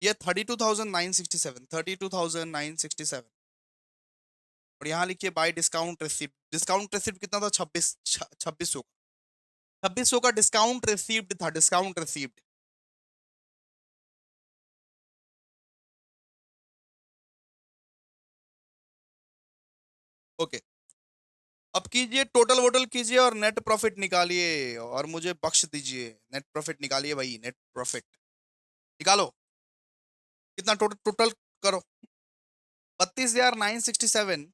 ये 32,967, 32,967। और यहाँ लिखिए bye discount receipt. Discount receipt कितना था? 2600 का। 2600 का डिस्काउंट रिसीव्ड था, डिस्काउंट रिसीव्ड। ओके, अब कीजिए टोटल वोटल कीजिए और नेट प्रॉफिट निकालिए और मुझे बख्श दीजिए। नेट प्रॉफिट निकालिए भाई, नेट प्रॉफिट निकालो। कितना टोटल टोटल करो? 32,967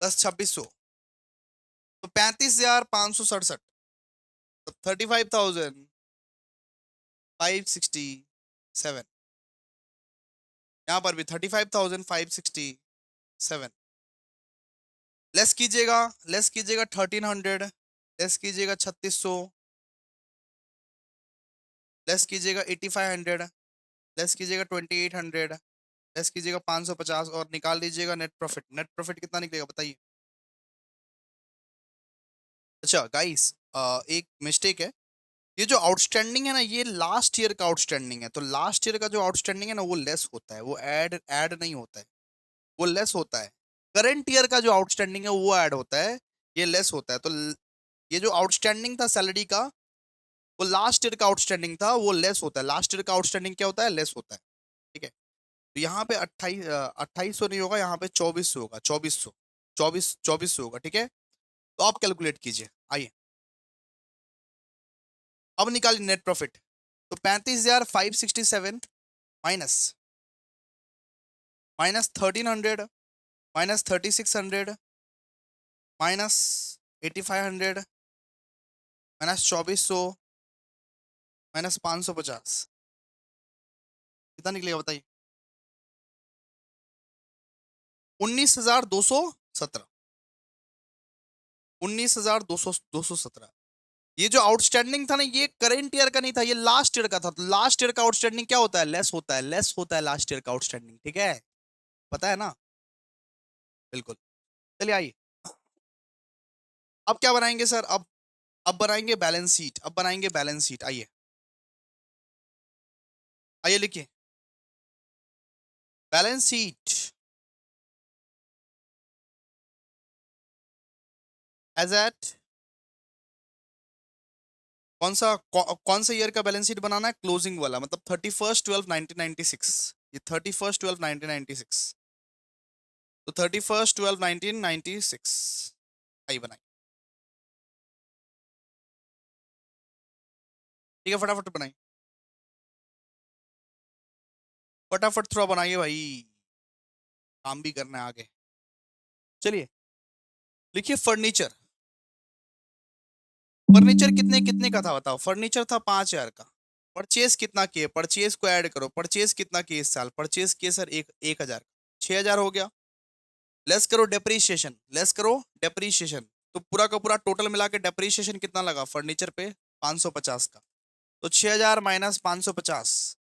प्लस 2600 तो 35,567। तो 35,567। यहाँ पर भी 35,567। लेस कीजिएगा, लेस कीजिएगा 1300, लेस कीजिएगा 3600, लेस कीजिएगा 8500, लेस कीजिएगा 2800, लेस कीजिएगा 550 और निकाल लीजिएगा नेट प्रॉफिट। नेट प्रॉफिट कितना निकलेगा बताइए? अच्छा गाइस, एक मिस्टेक है। ये जो आउटस्टैंडिंग है ना, ये लास्ट ईयर का आउटस्टैंडिंग है। तो लास्ट ईयर का जो आउटस्टैंडिंग है ना, वो लेस होता है, वो ऐड ऐड नहीं होता है, वो लेस होता है। करंट ईयर का जो आउटस्टैंडिंग है वो ऐड होता है, ये लेस होता है। तो ये जो आउटस्टैंडिंग था सैलरी का, वो लास्ट ईयर का आउटस्टैंडिंग था, वो लेस होता है। लास्ट ईयर का आउटस्टैंडिंग क्या होता है? लेस होता है। ठीक है, तो यहाँ पे 2800 नहीं होगा, यहाँ पे 2400 होगा। 2400, 2400 होगा। ठीक है, तो आप कैलकुलेट कीजिए। आइए अब निकालिए नेट प्रॉफिट। तो 35,567 minus, minus 1300, minus 3600, minus 8500, minus 2400, minus 550। कितना निकलेगा बताइए? 19,217। 19,217। ये जो आउटस्टैंडिंग था ना, ये करंट ईयर का नहीं था, ये लास्ट ईयर का था। तो लास्ट ईयर का आउटस्टैंडिंग क्या होता है? लेस होता है, लेस होता है लास्ट ईयर का आउटस्टैंडिंग। ठीक है, पता है ना? बिल्कुल। चलिए आइए, अब क्या बनाएंगे सर? अब बनाएंगे बैलेंस शीट। अब बनाएंगे बैलेंस शीट। आइए, आइए लिखिए बैलेंस शीट एज एट कौन सा ईयर का बैलेंस शीट बनाना है? क्लोजिंग वाला, मतलब 31/12/1996। ये 31/12/1996। तो 31/12/1996 आई बनाई। ठीक है, फटाफट बनाई, फटाफट थोड़ा बनाइए भाई, काम भी करना है आगे। चलिए लिखिए फर्नीचर। फर्नीचर कितने कितने का था बताओ? फर्नीचर था 5,000 का। परचेस कितना किए? परचेस को ऐड करो। परचेस कितना किए इस साल? परचेस किए सर 1,000 का, 6,000 हो गया। लेस करो डेप्रीशिएशन, लेस करो डेप्रीशिएशन। तो पूरा का पूरा टोटल मिला के डेप्रीशिएशन कितना लगा फर्नीचर पे? 550 का। तो 6,000 माइनस 550,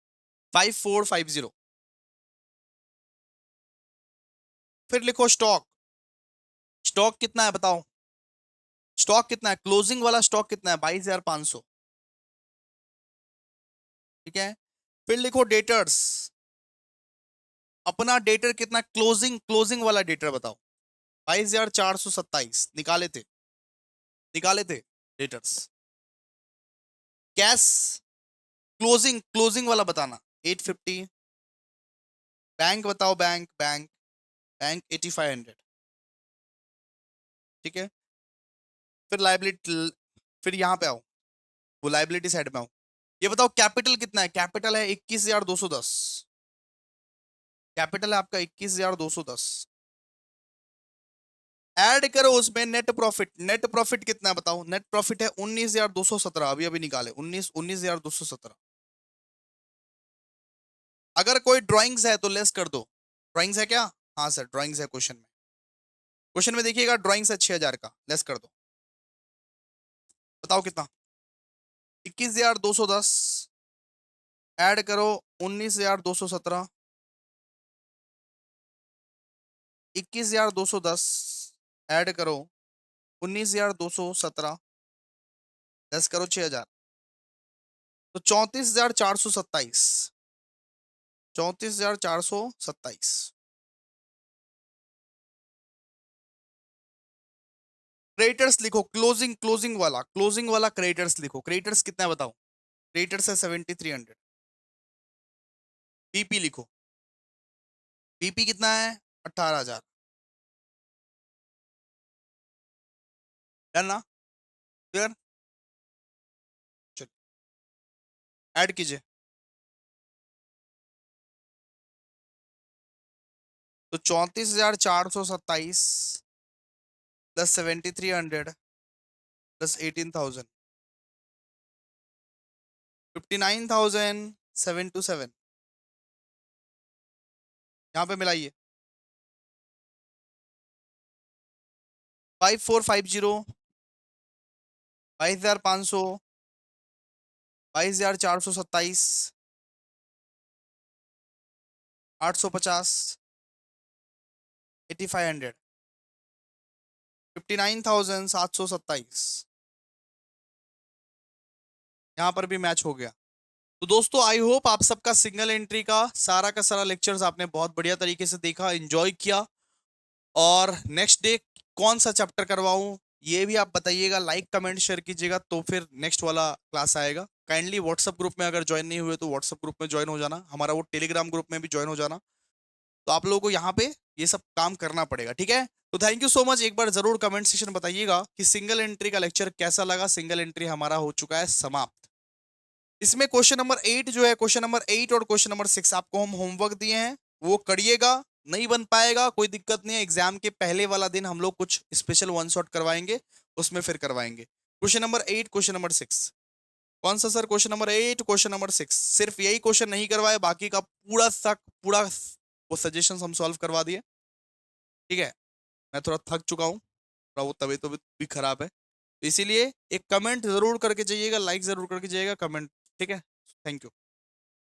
5450। फिर लिखो स्टॉक। स्टॉक कितना है बताओ? स्टॉक कितना है? क्लोजिंग वाला स्टॉक कितना है? 22,500। ठीक है, फिर लिखो डेटर्स। अपना डेटर कितना? क्लोजिंग, क्लोजिंग वाला डेटर बताओ। 22,427 निकाले थे, निकाले थे डेटर्स। कैश क्लोजिंग, क्लोजिंग वाला बताना 850। बैंक बताओ, बैंक बैंक बैंक 8,500। ठीक है, फिर लाइबिलिटी, फिर यहाँ पे आओ, वो लाइबिलिटी साइड में आओ। ये बताओ कैपिटल कितना है? कैपिटल है 21,210। कैपिटल है आपका 21,210। ऐड करो उसमें नेट प्रॉफिट। नेट प्रॉफिट कितना है बताओ? नेट प्रॉफिट है 19,217। अभी अभी निकाले 19,217। अगर कोई ड्राइंग्स है तो लेस कर दो। ड्राइंग्स है क्या? हाँ सर ड्राइंग्स है क्वेश्चन में। क्वेश्चन में देखिएगा ड्राइंग्स है 6,000 का, लेस कर दो। बताओ कितना? 21,210 ऐड करो 19,217। 21,210 ऐड करो 19,217, लेस करो 6,000। तो 34,427। 34,427। क्रेडिटर्स लिखो, क्लोजिंग वाला क्रेडिटर्स लिखो। क्रेडिटर्स कितना है बताओ? क्रेडिटर्स है 7,300। पीपी लिखो, पीपी कितना है? 18,000। डन ना? क्लियर? चलो ऐड कीजिए। तो 34,427 प्लस 7,300 प्लस 18,000, 59,727। यहाँ पे मिलाइए। 5450, 22,500, 22,427, 850, 8,500, 59,727। यहाँ पर भी मैच हो गया। तो दोस्तों आई होप आप सबका सिंगल एंट्री का सारा लेक्चर्स आपने बहुत बढ़िया तरीके से देखा, एंजॉय किया। और नेक्स्ट डे कौन सा चैप्टर करवाऊं ये भी आप बताइएगा, लाइक कमेंट शेयर कीजिएगा, तो फिर नेक्स्ट वाला क्लास आएगा। काइंडली व्हाट्सएप ग्रुप में अगर ज्वाइन नहीं हुए तो व्हाट्सएप ग्रुप में ज्वाइन हो जाना, हमारा वो टेलीग्राम ग्रुप में भी ज्वाइन हो जाना। तो आप लोगों को यहाँ पे ये सब काम करना पड़ेगा, ठीक है? तो थैंक यू सो मच। एक बार जरूर कमेंट सेक्शन बताइएगा कि सिंगल एंट्री का लेक्चर कैसा लगा। सिंगल एंट्री हमारा हो चुका है समाप्त। इसमें क्वेश्चन नंबर 8 जो है, क्वेश्चन नंबर 8 और क्वेश्चन नंबर 6 आपको हम होमवर्क दिए हैं, वो करिएगा। नहीं बन पाएगा कोई दिक्कत नहीं है, एग्जाम के पहले वाला दिन हम लोग कुछ स्पेशल वन शॉट करवाएंगे, उसमें फिर करवाएंगे। Question number 8, question number 6। कौन सा sir? Question number 8, question number 6। सिर्फ यही क्वेश्चन नहीं करवाए, बाकी का पूरा वो सजेशन हम सॉल्व करवा दिए, ठीक है? मैं थोड़ा थक चुका हूँ, थोड़ा वो तबीयत भी खराब है, तो इसीलिए एक कमेंट जरूर करके जाइएगा, लाइक जरूर करके जाइएगा, कमेंट, ठीक है? Thank you.